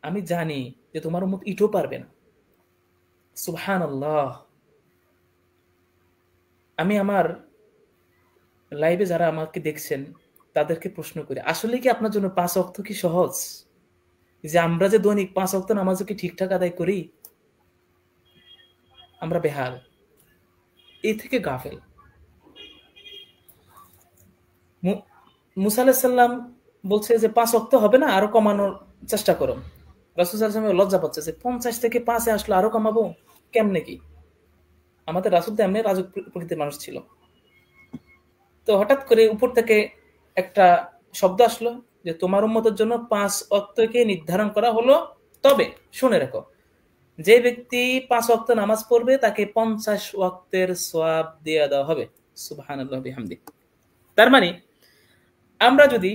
B: আমি জানি যে তোমার উম্মত ইটও পারবে না। সুবহানাল্লাহ। আমি আমার লাইভে যারা আমাকে দেখছেন তাদেরকে প্রশ্ন করি, আসলে কি আপনার জন্য 5 ওয়াক্ত কি সহজ? যে আমরা যে দৈনিক 5 ওয়াক্ত নামাজও কি ঠিকঠাক আদায় করি? আমরা বেহাল, এই থেকে গাফেল। মুসা আলাইহিস সালাম বলছে যে 5 ওয়াক্ত হবে না, আরো কমানোর চেষ্টা করো। রাসূল সাল্লাল্লাহু আলাইহি ওয়াসাল্লাম লজ্জা পাচ্ছে যে 50 থেকে 5 এ আসলে আরো কমাবো কেমনে কি? আমাদের রাসূল তো এমনি রাজুক প্রকৃতির মানুষ ছিল। তো হঠাৎ করে উপর থেকে একটা শব্দ আসলো যে তোমার উম্মতের জন্য 5 ওয়াক্তকে নির্ধারণ করা হলো, তবে শুনে রাখো যে ব্যক্তি 5 ওয়াক্ত নামাজ পড়বে তাকে 50 ওয়াক্তের সওয়াব দিয়ে দেওয়া হবে। সুবহানাল্লাহ বিহামদি। তার মানে আমরা যদি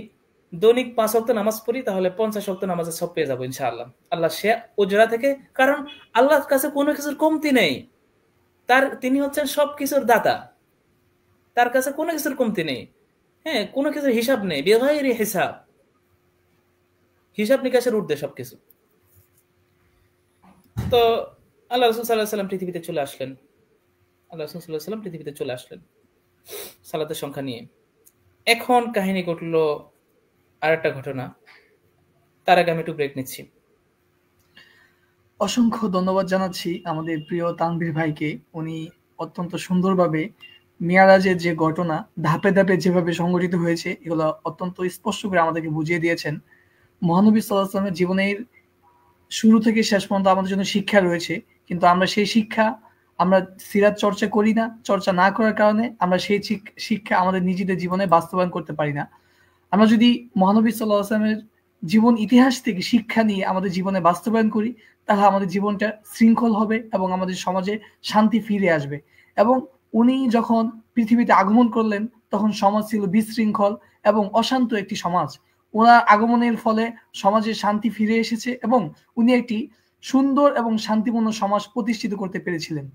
B: দৈনিক 5 ওয়াক্ত নামাজ পড়ি তাহলে 50 ওয়াক্ত নামাজের সওয়াব পেয়ে যাবো ইনশাআল্লাহ আল্লাহ সে উজরা থেকে। কারণ আল্লাহর কাছে কোনো কিছুর কমতি নেই, তিনি হচ্ছেন সবকিছুর দাতা, তার কাছে কোনো কিছুর কমতি নেই। হ্যাঁ, কোনো কিছুর হিসাব নেই, বেগাইরি হিসাব, হিসাব নিকাশের ঊর্ধ্বে সবকিছু। তো আল্লাহ রাসূল সাল্লাল্লাহু আলাইহি ওয়াসাল্লাম পৃথিবীতে চলে আসলেন। সালাতের সংখ্যা নিয়ে। এখন কাহিনী ঘটলো আরেকটা ঘটনা, তার আগে আমি একটু ব্রেক নিচ্ছি।
A: অসংখ্য ধন্যবাদ জানাচ্ছি আমাদের প্রিয় তানভীর ভাইকে। উনি অত্যন্ত সুন্দরভাবে মিরাজের যে ঘটনা ধাপে ধাপে যেভাবে সংঘটিত হয়েছে এগুলো অত্যন্ত স্পষ্ট করে আমাদেরকে বুঝিয়ে দিয়েছেন। মহানবী সাল্লাল্লাহু আলাইহি ওয়াসাল্লামের জীবনের শুরু থেকে শেষ পর্যন্ত আমাদের জন্য শিক্ষা রয়েছে, কিন্তু আমরা সেই শিক্ষা আমরা সিরাত চর্চা করি না। চর্চা না করার কারণে আমরা সেই শিক্ষা আমাদের নিজেদের জীবনে বাস্তবায়ন করতে পারি না। আমরা যদি মহানবী সাল্লাল্লাহু আলাইহি ওয়াসাল্লামের জীবন ইতিহাস থেকে শিক্ষা নিয়ে আমাদের জীবনে বাস্তবায়ন করি, তাহলে আমাদের জীবনটা শৃঙ্খল হবে এবং আমাদের সমাজে শান্তি ফিরে আসবে। এবং উনি যখন পৃথিবীতে আগমন করলেন তখন সমাজ ছিল বিশৃঙ্খল এবং অশান্ত একটি সমাজ। ওনার আগমনের ফলে সমাজে শান্তি ফিরে এসেছে এবং উনি একটি সুন্দর এবং শান্তিপূর্ণ সমাজ প্রতিষ্ঠিত করতে পেরেছিলেন।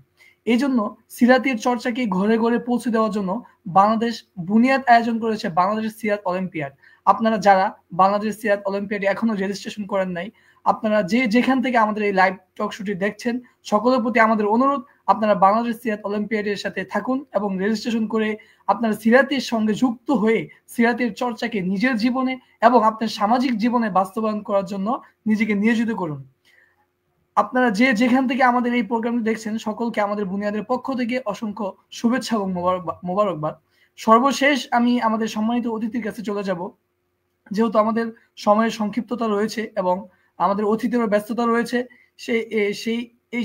A: এই জন্য সিরাতের চর্চাকে ঘরে ঘরে পৌঁছে দেওয়ার জন্য বাংলাদেশ বুনিয়াদ আয়োজন করেছে বাংলাদেশ সিরাত অলিম্পিয়াড। আপনারা যারা বাংলাদেশ সিরাত অলিম্পিয়াডে এখনো রেজিস্ট্রেশন করেন নাই, আপনারা যেখান থেকে আমাদের এই লাইভ টক শোটি দেখছেন, সকলের প্রতি আমাদের অনুরোধ, আপনারা বাংলাদেশ সিরাত অলিম্পিয়াডের সাথে থাকুন এবং রেজিস্ট্রেশন করে আপনারা সিরাতের সঙ্গে যুক্ত হয়ে সিরাতের চর্চাকে নিজের জীবনে এবং আপনার সামাজিক জীবনে বাস্তবায়ন করার জন্য নিজেকে নিয়োজিত করুন। আপনারা যেখান থেকে আমাদের এই প্রোগ্রামটি দেখছেন সকলকে আমাদের বুনিয়াদের পক্ষ থেকে অসংখ্য শুভেচ্ছা এবং মোবারকবাদ। সর্বশেষ আমি আমাদের সম্মানিত অতিথির কাছে চলে যাব, যেহেতু আমাদের সময়ের সংক্ষিপ্ততা রয়েছে এবং আমাদের অতিথিরও ব্যস্ততা রয়েছে।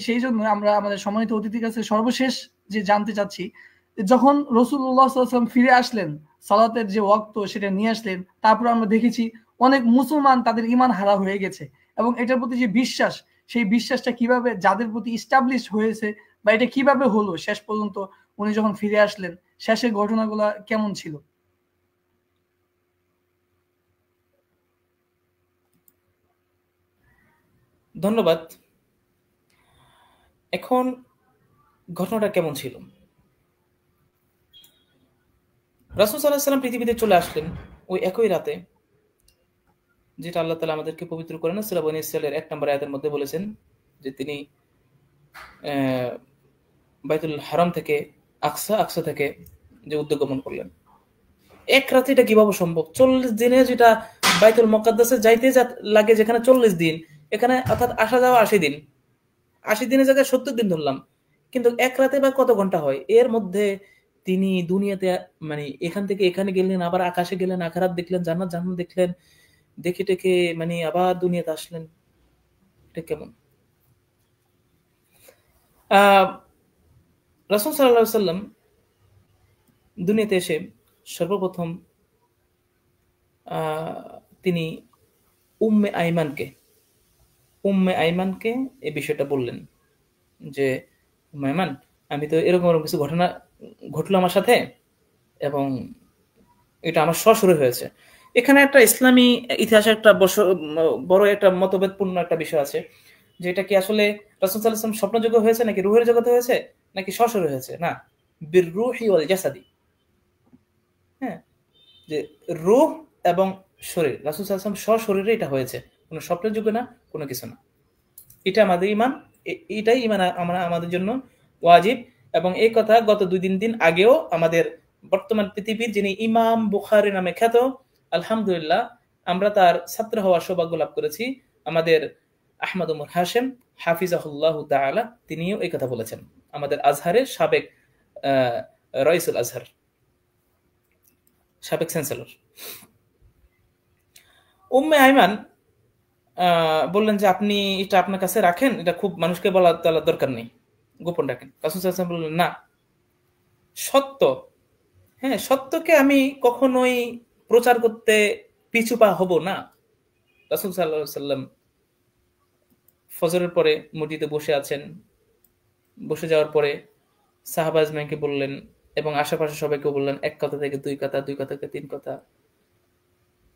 A: সেই জন্য আমরা আমাদের সম্মানিত অতিথির কাছে সর্বশেষ যে জানতে চাচ্ছি, যখন রাসূলুল্লাহ সাল্লাল্লাহু আলাইহি ওয়াসাল্লাম ফিরে আসলেন, সালাতের যে ওয়াক্ত সেটা নিয়ে আসলেন, তারপর আমরা দেখেছি অনেক মুসলমান তাদের ঈমান হারা হয়ে গেছে এবং এটার প্রতি যে বিশ্বাস, সেই বিশ্বাসটা কিভাবে যাদের প্রতি ইস্টাবলিশ হয়েছে বা এটা কিভাবে হলো শেষ পর্যন্ত উনি যখন ফিরে আসলেন, শেষের ঘটনাগুলো কেমন ছিল?
B: ধন্যবাদ। এখন ঘটনাটা কেমন ছিল? রাসূল সাল্লাল্লাহু আলাইহি ওয়াসাল্লাম পৃথিবীতে চলে আসলেন ওই একই রাতে, যেটা আল্লাহ তাআলা আমাদেরকে পবিত্র করেন সূরা বনী ইসরাঈলের 1 নম্বর আয়াতের মধ্যে বলেছেন যে তিনি বাইতুল হারাম থেকে আকসা থেকে যে উদ্যোগমন করলেন। এক রাতে এটা কিভাবে সম্ভব? 40 দিনে যেটা বাইতুল মুকাদ্দাসে যাইতে লাগে যেখানে 40 দিন, এখানে অর্থাৎ আসা যাওয়া 80 দিন, 80 দিনের জায়গায় 70 দিন ধরলাম, কিন্তু এক রাতে বা কত ঘন্টা হয়? এর মধ্যে তিনি দুনিয়াতে মানে এখান থেকে এখানে গেলেন, আবার আকাশে গেলেন, আখিরাত দেখলেন, জান্নাত দেখলেন, দেখে টেকে মানে আবার দুনিয়াতে আসলেন। এটা কেমন? রাসূল সাল্লাল্লাহু আলাইহি ওয়াসাল্লাম দুনিয়াতে এসে সর্বপ্রথম তিনি উম্মে আইমানকে এই বিষয়টা বললেন যে উম্মে আইমান, আমি তো এরকম কিছু ঘটনা ঘটলো আমার সাথে এবং এটা আমার সরাসরি হয়েছে। এখানে একটা ইসলামী ইতিহাসে একটা বড় একটা মতভেদপূর্ণ একটা বিষয় আছে যে এটা কি আসলে রাসূল সাল্লাল্লাহু আলাইহি ওয়াসাল্লাম স্বপ্নযোগ্য হয়েছে নাকি রূহের জগতে হয়েছে নাকি সশরীরে হয়েছে, না, বিররূহি ওয়াল জাসাদি। হ্যাঁ, যে রূহ এবং শরীর, রাসূল সাল্লাল্লাহু আলাইহি ওয়াসাল্লাম সশরীরে এটা হয়েছে, কোনো স্বপ্নের যুগে না, কোনো কিছু না। এটা আমাদের ঈমান, এটাই ঈমান আমাদের জন্য ওয়াজিব। এবং এই কথা গত 2-3 দিন আগেও আমাদের বর্তমান পৃথিবীর যিনি ইমাম বুখারী নামে খ্যাত, আলহামদুলিল্লাহ আমরা তার ছাত্র হওয়ার সৌভাগ্য লাভ করেছি, আমাদের আহমদ উমর হাশেম হাফিজাহুল্লাহ তাআলা, তিনিও এই কথা বলেছেন, আমাদের আজহারের সাবেক রাইসুল আজহার, সাবেক চ্যান্সেলর। উম্মে আইমান বললেন যে আপনি এটা আপনার কাছে রাখেন, এটা খুব মানুষকে বলার দরকার নেই, গোপন রাখেন। রাসূল সাল্লাল্লাহু আলাইহি ওয়াসাল্লাম বললেন, না, সত্য, হ্যাঁ, সত্যকে আমি কখনোই প্রচার করতে পিছু পা হব না। রাসূল সাল্লাল্লাহু আলাইহি ওয়াসাল্লাম ফজরের পরে মসজিদে বসে আছেন, বসে যাওয়ার পরে সাহাবা আজমাইনকে বললেন এবং আশেপাশে সবাইকে বললেন, এক কথা থেকে 2 কথা, 2 কথা থেকে 3 কথা।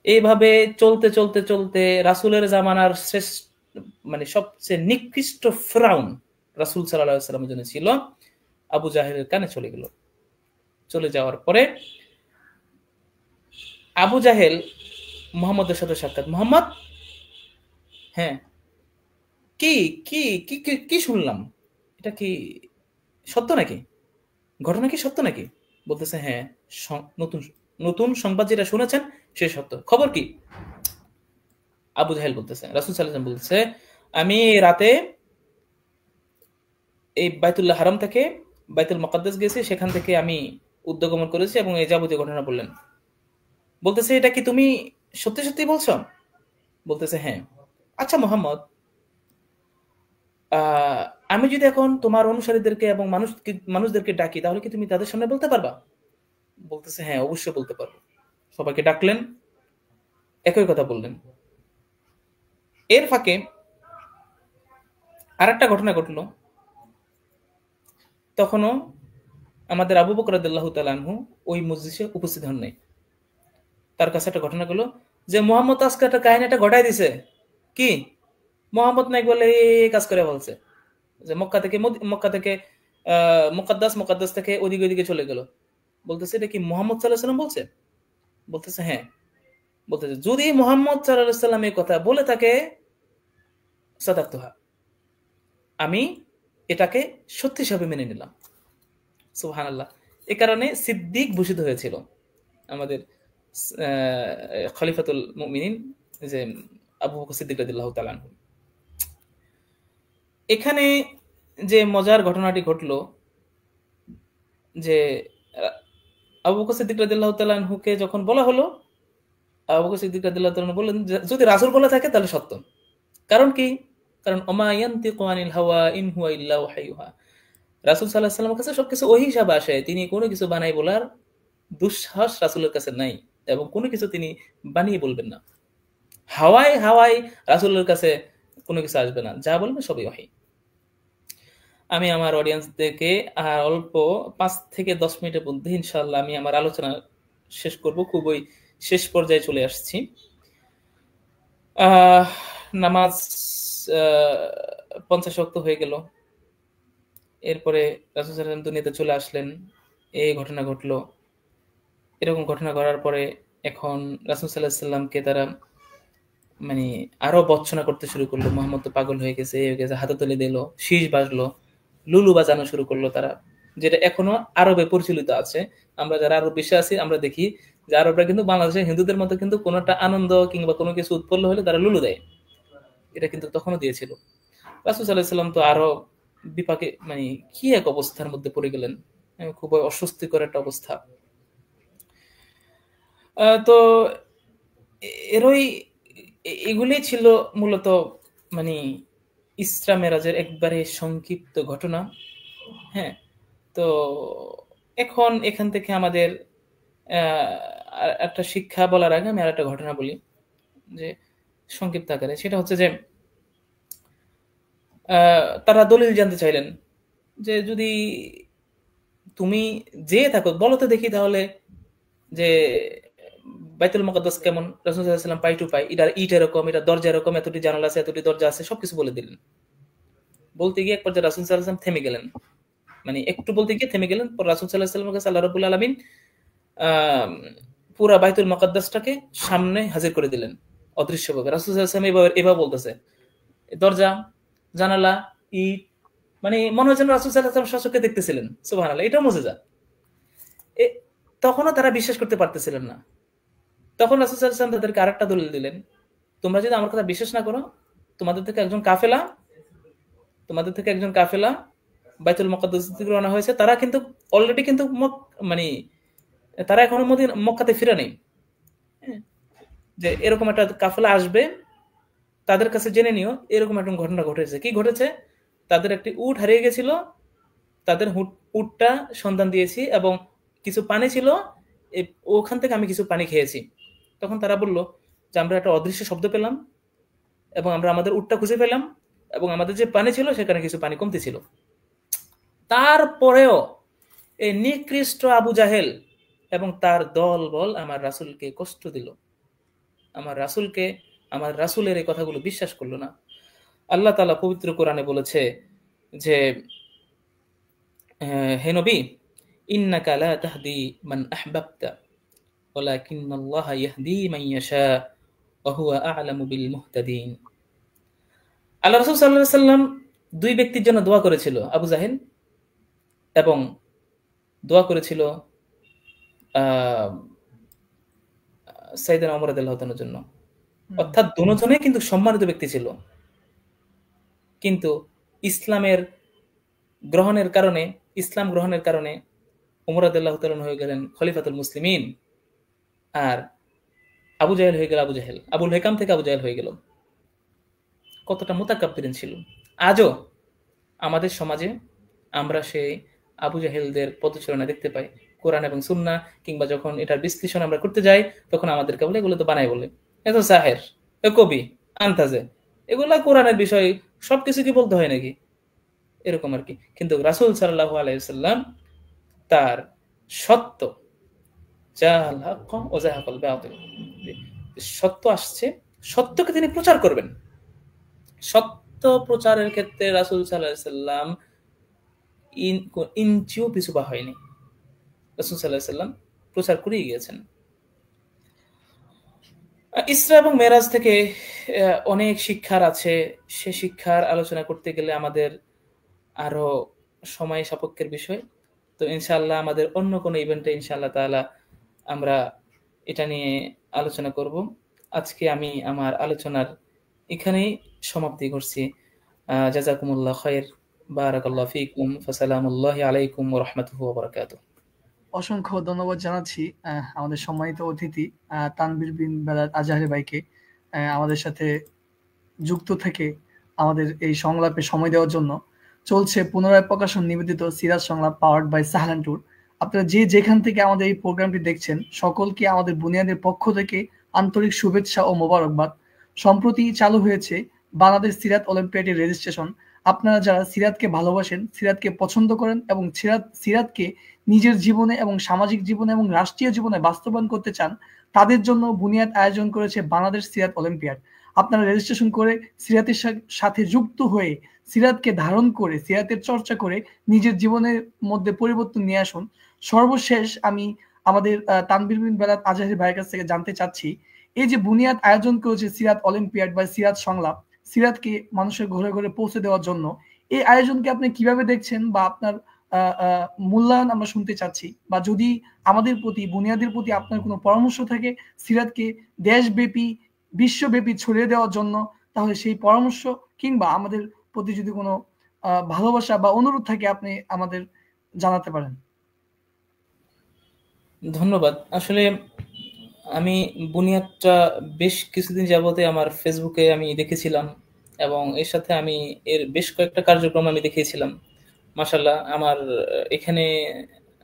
B: এইভাবে চলতে চলতে চলতে রাসূলের জামানার শ্রেষ্ঠ, মানে সবচেয়ে নিকৃষ্ট ফিরাউন রাসূল সাল্লাল্লাহু আলাইহি ওয়াসাল্লামের জন্য ছিল, আবু জাহেলের কানে চলে গেল। চলে যাওয়ার পরে আবু জাহেল মুহাম্মদের সাথে সাক্ষাৎ, মুহাম্মদ, হ্যাঁ, কি কি কি কি কি শুনলাম, এটা কি সত্য নাকি, ঘটনা কি সত্য নাকি? বলতেছে, হ্যাঁ, নতুন নতুন সংবাদ যেটা শুনেছেন সে সত্য। খবর কি? আবু জাহেল বলতেছে, রাসূল সাল্লাল্লাহু আলাইহি ওয়াসাল্লাম বলছে, আমি রাতে এই বাইতুল্লাহ হারাম থেকে বাইতুল মুকাদ্দাস গেছি, সেখান থেকে আমি উদ্যোগমন করেছি এবং এই যাবতীয় ঘটনা বললেন। বলতেছে, এটা কি তুমি সত্যি সত্যি বলছো? বলতেছে, হ্যাঁ। আচ্ছা মুহাম্মদ, আমি যদি এখন তোমার অনুসারীদেরকে এবং মানুষদেরকে ডাকি, তাহলে কি তুমি তাদের সামনে বলতে পারবা? বলতেছে, হ্যাঁ, অবশ্যই বলতে পারবো। সবাইকে ডাকলেন, একই কথা বললেন। এর ফাঁকে আরেকটা ঘটনা ঘটলো। তখনও আমাদের আবু বকর রাদিয়াল্লাহু তাআলা আনহু ওই মজলিসে উপস্থিত হন নাই। তার কাছে একটা ঘটনা গেল যে মুহাম্মদ আজকে একটা কাহিনীটা ঘটাই দিছে। কি? মুহাম্মদ নাকি বলে এই কাজ করে বলছে, যে মক্কা থেকে মুকাদ্দাস থেকে ওদিকে চলে গেল। বলতেছে, এটা কি মুহাম্মদ সাল্লাল্লাহু আলাইহি ওয়াসাল্লাম বলছে? বলতেছে, হ্যাঁ। বলতেছে, যদি মুহাম্মদ সাল্লাল্লাহু আলাইহি ওয়াসাল্লাম এই কথা বলে থাকে, সাদাকতুহা, আমি এটাকে সত্যি হিসাবে মেনে নিলাম। সুবহানাল্লাহ। এই কারণে সিদ্দিক ভূষিত হয়েছিল আমাদের খলিফাতুল মুমিনিন, যে আবু বকর সিদ্দিক রাদিয়াল্লাহু তাআলা আনহু। এখানে যে মজার ঘটনাটি ঘটলো, যে আবু বকর সিদ্দিক রাদিয়াল্লাহু তাআলা আনহুকে যখন বলা হলো, আবু বকর সিদ্দিক রাদিয়াল্লাহু তাআলা বললেন, যদি রাসূল বলে থাকে তাহলে সত্য। কারণ কি? কারণ ওমা ইয়ানতিকু আনিল হাওয়া ইন হুয়া ইল্লা ওয়াহয়ুহা, রাসূল সাল্লাল্লাহু আলাইহি ওয়াসাল্লামের কাছে সবকিছু ওহী হিসাবে আসে, তিনি কোনো কিছু বানাই বলার দুঃসাহস রাসূলের কাছে নাই, এবং কোনো কিছু তিনি বানিয়ে বলবেন না। হাওয়ায় রাসূলের কাছে কোনো কিছু আসবে না, যা বলবে সবই ওহী। আমি আমার অডিয়েন্সদেরকে অল্প 5 থেকে 10 মিনিটের মধ্যে ইনশাআল্লাহ আমি আমার আলোচনা শেষ করব, খুবই শেষ পর্যায়ে চলে আসছি। নামাজ 50 ওয়াক্ত হয়ে গেল। এরপরে রাসূল সাল্লাল্লাহু আলাইহি ওয়াসাল্লাম দুনিয়াতে চলে আসলেন, এই ঘটনা ঘটলো। এরকম ঘটনা ঘটার পরে এখন রাসূল সাল্লাল্লাহু আলাইহি ওয়াসাল্লামকে তারা মানে আরো বর্জনা করতে শুরু করলো, মুহাম্মদ তো পাগল হয়ে গেছে, হাততালি দিল, শীষ বাজলো, লুলু বাজানো শুরু করলো তারা, যেটা এখনো আরবে পরিচালিত আছে। আমরা যারা আরব বিশ্বে আছি আমরা দেখি যে আরবরা কিন্তু বাংলাদেশের হিন্দুদের মতো কিন্তু কোনো একটা আনন্দ কিংবা কোনো কিছু উৎপন্ন হলে তারা লুলু দেয়, এটা কিন্তু তখনও দিয়েছিল। রাসূল সাল্লাল্লাহু আলাইহি ওয়াসাল্লাম তো আরো বিপাকে, মানে কি এক অবস্থার মধ্যে পড়ে গেলেন, খুব অস্বস্তিকর একটা অবস্থা। তো এগুলি ছিল মূলত মানে ইসরা মেরাজের একবারে সংক্ষিপ্ত ঘটনা। হ্যাঁ, তো এখন এখান থেকে আমাদের একটা শিক্ষা বলার আগে আমি আর একটা ঘটনা বলি, যে সংক্ষিপ্ত আকারে, সেটা হচ্ছে যে তারা দলিল জানতে চাইলেন যে যদি তুমি যেয়ে থাকো বলো তো দেখি তাহলে, যে বাইতুল মুকাদ্দাস কেমন, রাসূল সাল্লাল্লাহু আলাইহি ওয়াসাল্লাম পাই টু পাই, এটা ইট এরকম, এটা দরজা এরকম, এতটি জানালা আছে, এতটি দরজা আছে, সবকিছু বলে দিলেন। বলতে গিয়ে এক পর্যায়ে রাসূল সাল্লাল্লাহু আলাইহি ওয়াসাল্লাম থেমে গেলেন, মানে একটু বলতে গিয়ে থেমে গেলেন। পর রাসূল সাল্লাল্লাহু আলাইহি ওয়াসাল্লামের কাছে আল্লাহ রাব্বুল আলামিন পুরা বাইতুল মুকাদ্দাসটাকে সামনে হাজির করে দিলেন অদৃশ্যভাবে। রাসূল সাল্লাল্লাহু আলাইহি ওয়াসাল্লাম এভাবে বলতেছে, দরজা, জানালা, ইট, মানে মনে হচ্ছে রাসূল সাল্লাল্লাহু আলাইহি ওয়াসাল্লাম স্বচক্ষে দেখতেছিলেন। সুবহানাল্লাহ, এটা মুজিজা। তখনও তারা বিশ্বাস করতে পারতেছিলেন না। তখন রাসূল সাল্লাল্লাহু আলাইহি ওয়াসাল্লাম তাদেরকে আরেকটা দলিল দিলেন, তোমরা যদি আমার কথা বিশ্বাস না করো, তোমাদের থেকে একজন কাফেলা বাইতুল মুকাদ্দাস থেকে রওনা হয়েছে। তারা কিন্তু অলরেডি কিন্তু মানে তারা এখনো মক্কাতে ফিরে নেই। যে এরকম একটা কাফেলা আসবে, তাদের কাছে জেনে নিও এরকম একটা ঘটনা ঘটেছে। কি ঘটেছে? তাদের একটি উট হারিয়ে গেছিল, তাদের উটটা সন্ধান দিয়েছি এবং কিছু পানি ছিল, ওখান থেকে আমি কিছু পানি খেয়েছি। তখন তারা বলল যে আমরা একটা অদৃশ্য শব্দ পেলাম এবং আমরা আমাদের উটটা খুঁজে পেলাম এবং আমাদের যে পানি ছিল সেখানে কিছু পানি কমতি ছিল। তারপরেও এই নিকৃষ্ট আবু জাহেল এবং তার দল বল আমার রাসূলকে কষ্ট দিল, আমার রাসূলের এই কথাগুলো বিশ্বাস করলো না। আল্লাহ তাআলা পবিত্র কোরআনে বলেছে যে হে নবী, ইন্নাকা লা তাহদি মান আহবাবতা ওয়ালাকিন্নাল্লাহা ইয়াহদি মান ইয়াশা ওয়া হুয়া আ'লামু বিল মুহতাদিন। আল্লাহ রাসূল সাল্লাল্লাহু আলাইহি ওয়াসাল্লাম দুই ব্যক্তির জন্য দোয়া করেছিল, আবু জাহেল এবং দোয়া করেছিল সাইয়েদনা ওমর রাদিয়াল্লাহু তাআলার জন্য। অর্থাৎ দুজনে কিন্তু সম্মানিত ব্যক্তি ছিল, কিন্তু ইসলাম গ্রহণের কারণে ওমর রাদিয়াল্লাহু তাআলা হয়ে গেলেন খলিফাতুল মুসলিমিন, আর আবু জাহেল হয়ে গেল আবুল হেকাম থেকে আবু জাহেল হয়ে গেল। কতটা মুতাকাব্বিরিন ছিল। আজও আমাদের সমাজে আমরা সেই আবু জাহেলদের পদচারণা দেখতে পাই কোরআন এবং সুন্নাহ, কিংবা যখন এটার বিশ্লেষণ আমরা করতে যাই তখন আমাদেরকে বলে এগুলো তো বানায় বলে, এত সাহের, এ কবি, আন্তাজে, এগুলা কোরআনের বিষয়, সবকিছু কি বলতে হয় নাকি, এরকম আর কি। কিন্তু রাসূল সাল্লাল্লাহু আলাইহি ওয়াসাল্লাম তার সত্য, জাহাল হক ও জাহাকাল বাতিল, সত্য আসছে, সত্যকে তিনি প্রচার করবেন। সত্য প্রচারের ক্ষেত্রে রাসূল সাল্লাল্লাহু আলাইহি ওয়াসাল্লাম ইঞ্চিও পিছু পা হয়নি। রাসূল সাল্লাল্লাহু আলাইহি ওয়াসাল্লাম প্রচার করেই গিয়েছেন। ইসরা এবং মেরাজ থেকে অনেক শিক্ষার আছে, সে শিক্ষার আলোচনা করতে গেলে আমাদের আরো সময় সাপেক্ষের বিষয়। তো ইনশাআল্লাহ আমাদের অন্য কোনো ইভেন্টে ইনশাআল্লাহ তাআলা আমরা এটা নিয়ে আলোচনা করব। আজকে আমি আমার আলোচনার এখানেই সমাপ্তি করছি। জাযাকুমুল্লাহ খায়র, বারাকাল্লাহু ফীকুম, ফাসালামুল্লাহি আলাইকুম ওয়া রাহমাতুহু ওয়া বারাকাতুহু।
A: অসংখ্য ধন্যবাদ জানাচ্ছি আমাদের সম্মানিত অতিথি তানভীর বিন বেলাল আজহারি ভাইকে আমাদের সাথে যুক্ত থেকে আমাদের এই সংলাপে সময় দেওয়ার জন্য। চলছে পুনরায় প্রকাশন নিবেদিত সিরাজ সংলাপ পাওয়ার্ড বাই সাহলান ট্যুর। আপনারা যেখান থেকে আমাদের এই প্রোগ্রামটি দেখছেন সকলকে আমাদের বুনিয়াদের পক্ষ থেকে আন্তরিক শুভেচ্ছা ও মোবারকবাদ। সম্প্রতি চালু হয়েছে বাংলাদেশ সিরাত অলিম্পিয়াডের রেজিস্ট্রেশন। আপনারা যারা সিরাতকে ভালোবাসেন, সিরাতকে পছন্দ করেন এবং সিরাতকে নিজের জীবনে এবং সামাজিক জীবনে এবং রাষ্ট্রীয় জীবনে বাস্তবায়ন করতে চান, তাদের জন্য বুনিয়াদ আয়োজন করেছে বাংলাদেশ সিরাত অলিম্পিয়াড। আপনারা রেজিস্ট্রেশন করে সিরাতের সাথে যুক্ত হয়ে সিরাতকে ধারণ করে সিরাতের চর্চা করে নিজের জীবনের মধ্যে পরিবর্তন নিয়ে আসুন। সর্বশেষ আমি আমাদের তানভীর বিন বেলাল আজহারি ভাইয়ের কাছ থেকে জানতে চাচ্ছি, এই যে বুনিয়াদ আয়োজন করেছে সিরাত অলিম্পিয়াড বা সিরাত সংলাপ, সিরাতকে মানুষের ঘরে ঘরে পৌঁছে দেওয়ার জন্য, এই আয়োজনকে আপনি কিভাবে দেখছেন বা আপনার মূল্যায়ন আমরা শুনতে চাচ্ছি, বা যদি আমাদের প্রতি বুনিয়াদের প্রতি আপনার কোনো পরামর্শ থাকে সিরাতকে দেশব্যাপী বিশ্বব্যাপী ছড়িয়ে দেওয়ার জন্য, তাহলে সেই পরামর্শ কিংবা আমাদের প্রতি যদি কোনো ভালোবাসা বা অনুরোধ থাকে আপনি আমাদের জানাতে পারেন।
B: ধন্যবাদ। আসলে আমি বুনিয়াদটা বেশ কিছুদিন যাবতে আমার ফেসবুকে আমি দেখেছিলাম এবং এর সাথে আমি এর বেশ কয়েকটা কার্যক্রম আমি দেখিয়েছিলাম। মাশাআল্লাহ, আমার এখানে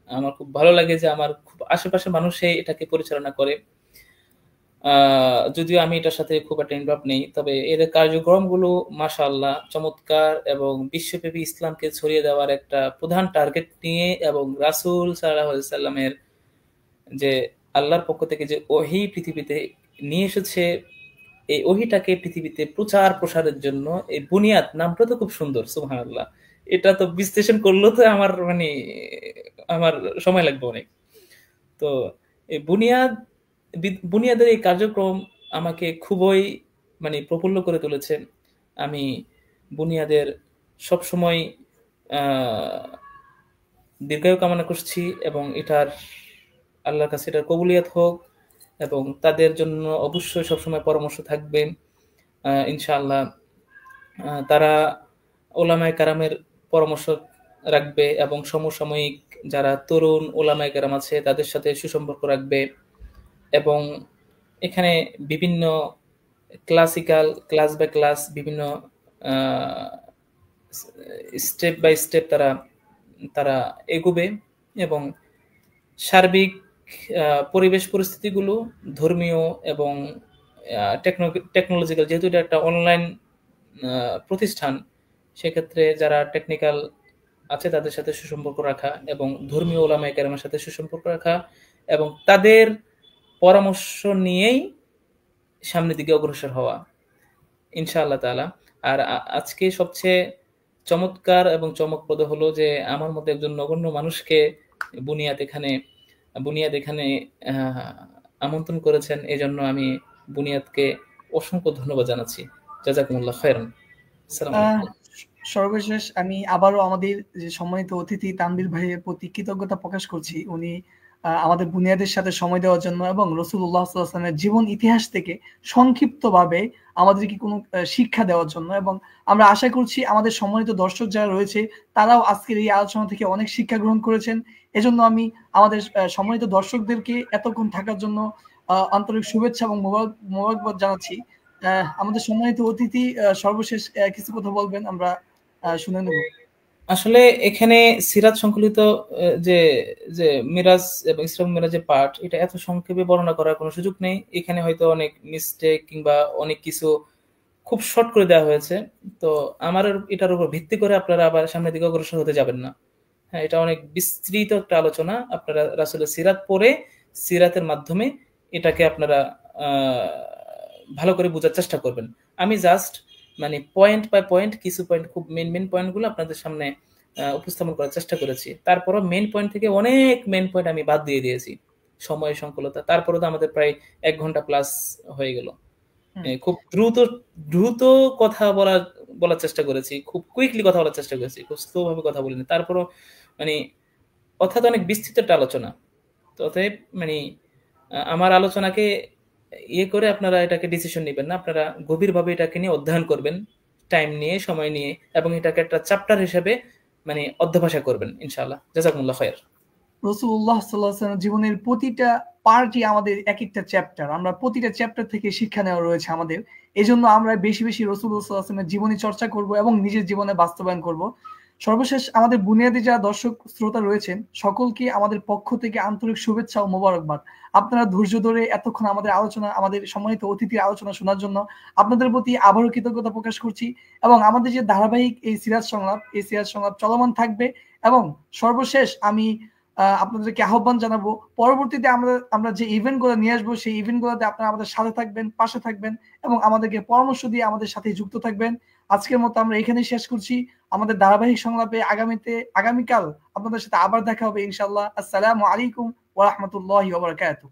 B: আমার খুব ভালো লাগে যে আমার খুব আশেপাশের মানুষই এটাকে পরিচালনা করে। যদিও আমি এটার সাথে খুব একটা ইনভলভ নেই, তবে এর কার্যক্রমগুলো মাশাআল্লাহ চমৎকার এবং বিশ্বব্যাপী ইসলামকে ছড়িয়ে দেওয়ার একটা প্রধান টার্গেট নিয়ে এবং রাসূল সাল্লাল্লাহু আলাইহি ওয়াসাল্লামের যে আল্লাহর পক্ষ থেকে যে ওহী পৃথিবীতে নিয়ে এসেছে এই ওহিটাকে পৃথিবীতে প্রচার প্রসারের জন্য এই বুনিয়াদ নামটা তো খুব সুন্দর, সুবহানাল্লাহ। এটা তো বিশ্লেষণ করলেও তো আমার সময় লাগবে অনেক। তো এই বুনিয়াদের এই কার্যক্রম আমাকে খুবই প্রফুল্ল করে তুলেছে। আমি বুনিয়াদের সবসময় দীর্ঘায়ু কামনা করছি, এবং আল্লাহর কাছে এটার কবুলিয়ত হোক, এবং তাদের জন্য অবশ্যই সবসময় পরামর্শ থাকবে ইনশাআল্লাহ। তারা ওলামায়ে কেরামের পরামর্শ রাখবে, এবং সমসাময়িক যারা তরুণ ওলামায়ে কেরাম আছে তাদের সাথে সুসম্পর্ক রাখবে, এবং এখানে বিভিন্ন ক্লাস বাই ক্লাস বিভিন্ন স্টেপ বাই স্টেপ তারা এগোবে, এবং সার্বিক পরিবেশ পরিস্থিতিগুলো ধর্মীয় এবং টেকনোলজিক্যাল, যেহেতু এটা একটা অনলাইন প্রতিষ্ঠান, সেক্ষেত্রে যারা টেকনিক্যাল আছে তাদের সাথে সুসম্পর্ক রাখা, এবং ধর্মীয় ওলামায়ে কেরামের সাথে সুসম্পর্ক রাখা, এবং তাদের পরামর্শ নিয়েই সামনের দিকে অগ্রসর হওয়া ইনশাআল্লাহ তাআলা। আর আজকে সবচেয়ে চমৎকার এবং চমকপ্রদ হলো যে আমার মধ্যে একজন নগণ্য মানুষকে বুনিয়াদ এখানে আমন্ত্রণ করেছেন। এজন্য আমি বুনিয়াদকে অসংখ্য ধন্যবাদ জানাচ্ছি। জাযাকুমুল্লাহ খায়রান। আসসালামু আলাইকুম।
A: সর্বশেষ আমি আবারও আমাদের যে সম্মানিত অতিথি তানভীর ভাইয়ের প্রতি কৃতজ্ঞতা প্রকাশ করছি। উনি আমাদের বুনিয়াদের সাথে সময় দেওয়ার জন্য এবং রাসূলুল্লাহ সাল্লাল্লাহু আলাইহি ওয়াসাল্লামের জীবন ইতিহাস থেকে সংক্ষিপ্তভাবে আমাদেরকে কোনো শিক্ষা দেওয়ার জন্য, এবং আমরা আশা করছি আমাদের সম্মানিত দর্শক যারা রয়েছে তারাও আজকের এই আলোচনা থেকে অনেক শিক্ষা গ্রহণ করেছেন। এজন্য আমি আমাদের সম্মানিত দর্শকদেরকে এতক্ষণ থাকার জন্য আন্তরিক শুভেচ্ছা এবং মোবারকবাদ জানাচ্ছি। আমাদের সম্মানিত অতিথি সর্বশেষ কিছু কথা বলবেন, আমরা শুনে নেব।
B: আসলে এখানে সিরাত সংকলিত যে যে মিরাজ এবং ইসরা মিরাজের পার্ট, এটা এত সংক্ষেপে বর্ণনা করার কোনো সুযোগ নেই। এখানে হয়তো অনেক মিস্টেক কিংবা অনেক কিছু খুব শর্ট করে দেওয়া হয়েছে। তো আমার এটার উপর ভিত্তি করে আপনারা আবার সামনের দিকে অগ্রসর হতে যাবেন না। হ্যাঁ, এটা অনেক বিস্তৃত একটা আলোচনা। আপনারা রাসূলের সিরাত পড়ে সিরাতের মাধ্যমে এটাকে আপনারা ভালো করে বোঝার চেষ্টা করবেন। আমি জাস্ট পয়েন্ট বাই পয়েন্ট কিছু পয়েন্ট, খুব মেন পয়েন্টগুলো আপনাদের সামনে উপস্থাপন করার চেষ্টা করেছি। তারপরও মেন পয়েন্ট থেকে অনেক মেন পয়েন্ট আমি বাদ দিয়ে দিয়েছি সময়ের সংকুলতা। তারপরে তো আমাদের প্রায় 1 ঘন্টা প্লাস হয়ে গেল। খুব দ্রুত কথা বলার চেষ্টা করেছি, খুব কুইকলি কথা বলার চেষ্টা করেছি, খুব স্লো ভাবে কথা বলিনি। তারপরও অর্থাৎ অনেক বিস্তৃত একটা আলোচনা। অতএব আমার আলোচনাকে করে আপনারা এটাকে ডিসিশন নেবেন না। আপনারা গভীরভাবে এটাকে নিয়ে অধ্যয়ন করবেন, টাইম নিয়ে, সময় নিয়ে, এবং এটাকে একটা চ্যাপ্টার হিসেবে অধ্যবসায় করবেন ইনশাআল্লাহ। জাযাকুমুল্লাহ খায়র।
A: রাসূলুল্লাহ সাল্লাল্লাহু আলাইহি ওয়াসাল্লাম জীবনের প্রতিটা পার্টই আমাদের এক একটা চ্যাপ্টার। আমরা প্রতিটা চ্যাপ্টার থেকে শিক্ষা নেওয়া রয়েছে আমাদের। এজন্য আমরা বেশি বেশি রাসূলুল্লাহ সাল্লাল্লাহু আলাইহি ওয়াসাল্লামের জীবনী চর্চা করব এবং নিজের জীবনে বাস্তবায়ন করব। সর্বশেষ আমাদের বুনিয়াদি যারা দর্শক শ্রোতা রয়েছেন সকলকে আমাদের পক্ষ থেকে আন্তরিক শুভেচ্ছা ও মোবারকবাদ। আপনারা ধৈর্য ধরে এতক্ষণ আমাদের সম্মানিত অতিথির আলোচনা শোনার জন্য আপনাদের প্রতি আবারও কৃতজ্ঞতা প্রকাশ করছি, এবং আমাদের যে ধারাবাহিক এই সিরাজ সংলাপ চলমান থাকবে। এবং সর্বশেষ আমি আপনাদেরকে আহ্বান জানাবো, পরবর্তীতে আমরা যে ইভেন্ট গুলো নিয়ে আসবো সেই ইভেন্ট গুলোতে আপনারা আমাদের সাথে থাকবেন, পাশে থাকবেন, এবং আমাদেরকে পরামর্শ দিয়ে আমাদের সাথে যুক্ত থাকবেন। আজকের মতো আমরা এখানেই শেষ করছি। আমাদের ধারাবাহিক সংলাপে আগামীকাল আপনাদের সাথে আবার দেখা হবে ইনশাআল্লাহ। আসসালামু আলাইকুম ওয়া রাহমাতুল্লাহি ওয়া বারাকাতুহু।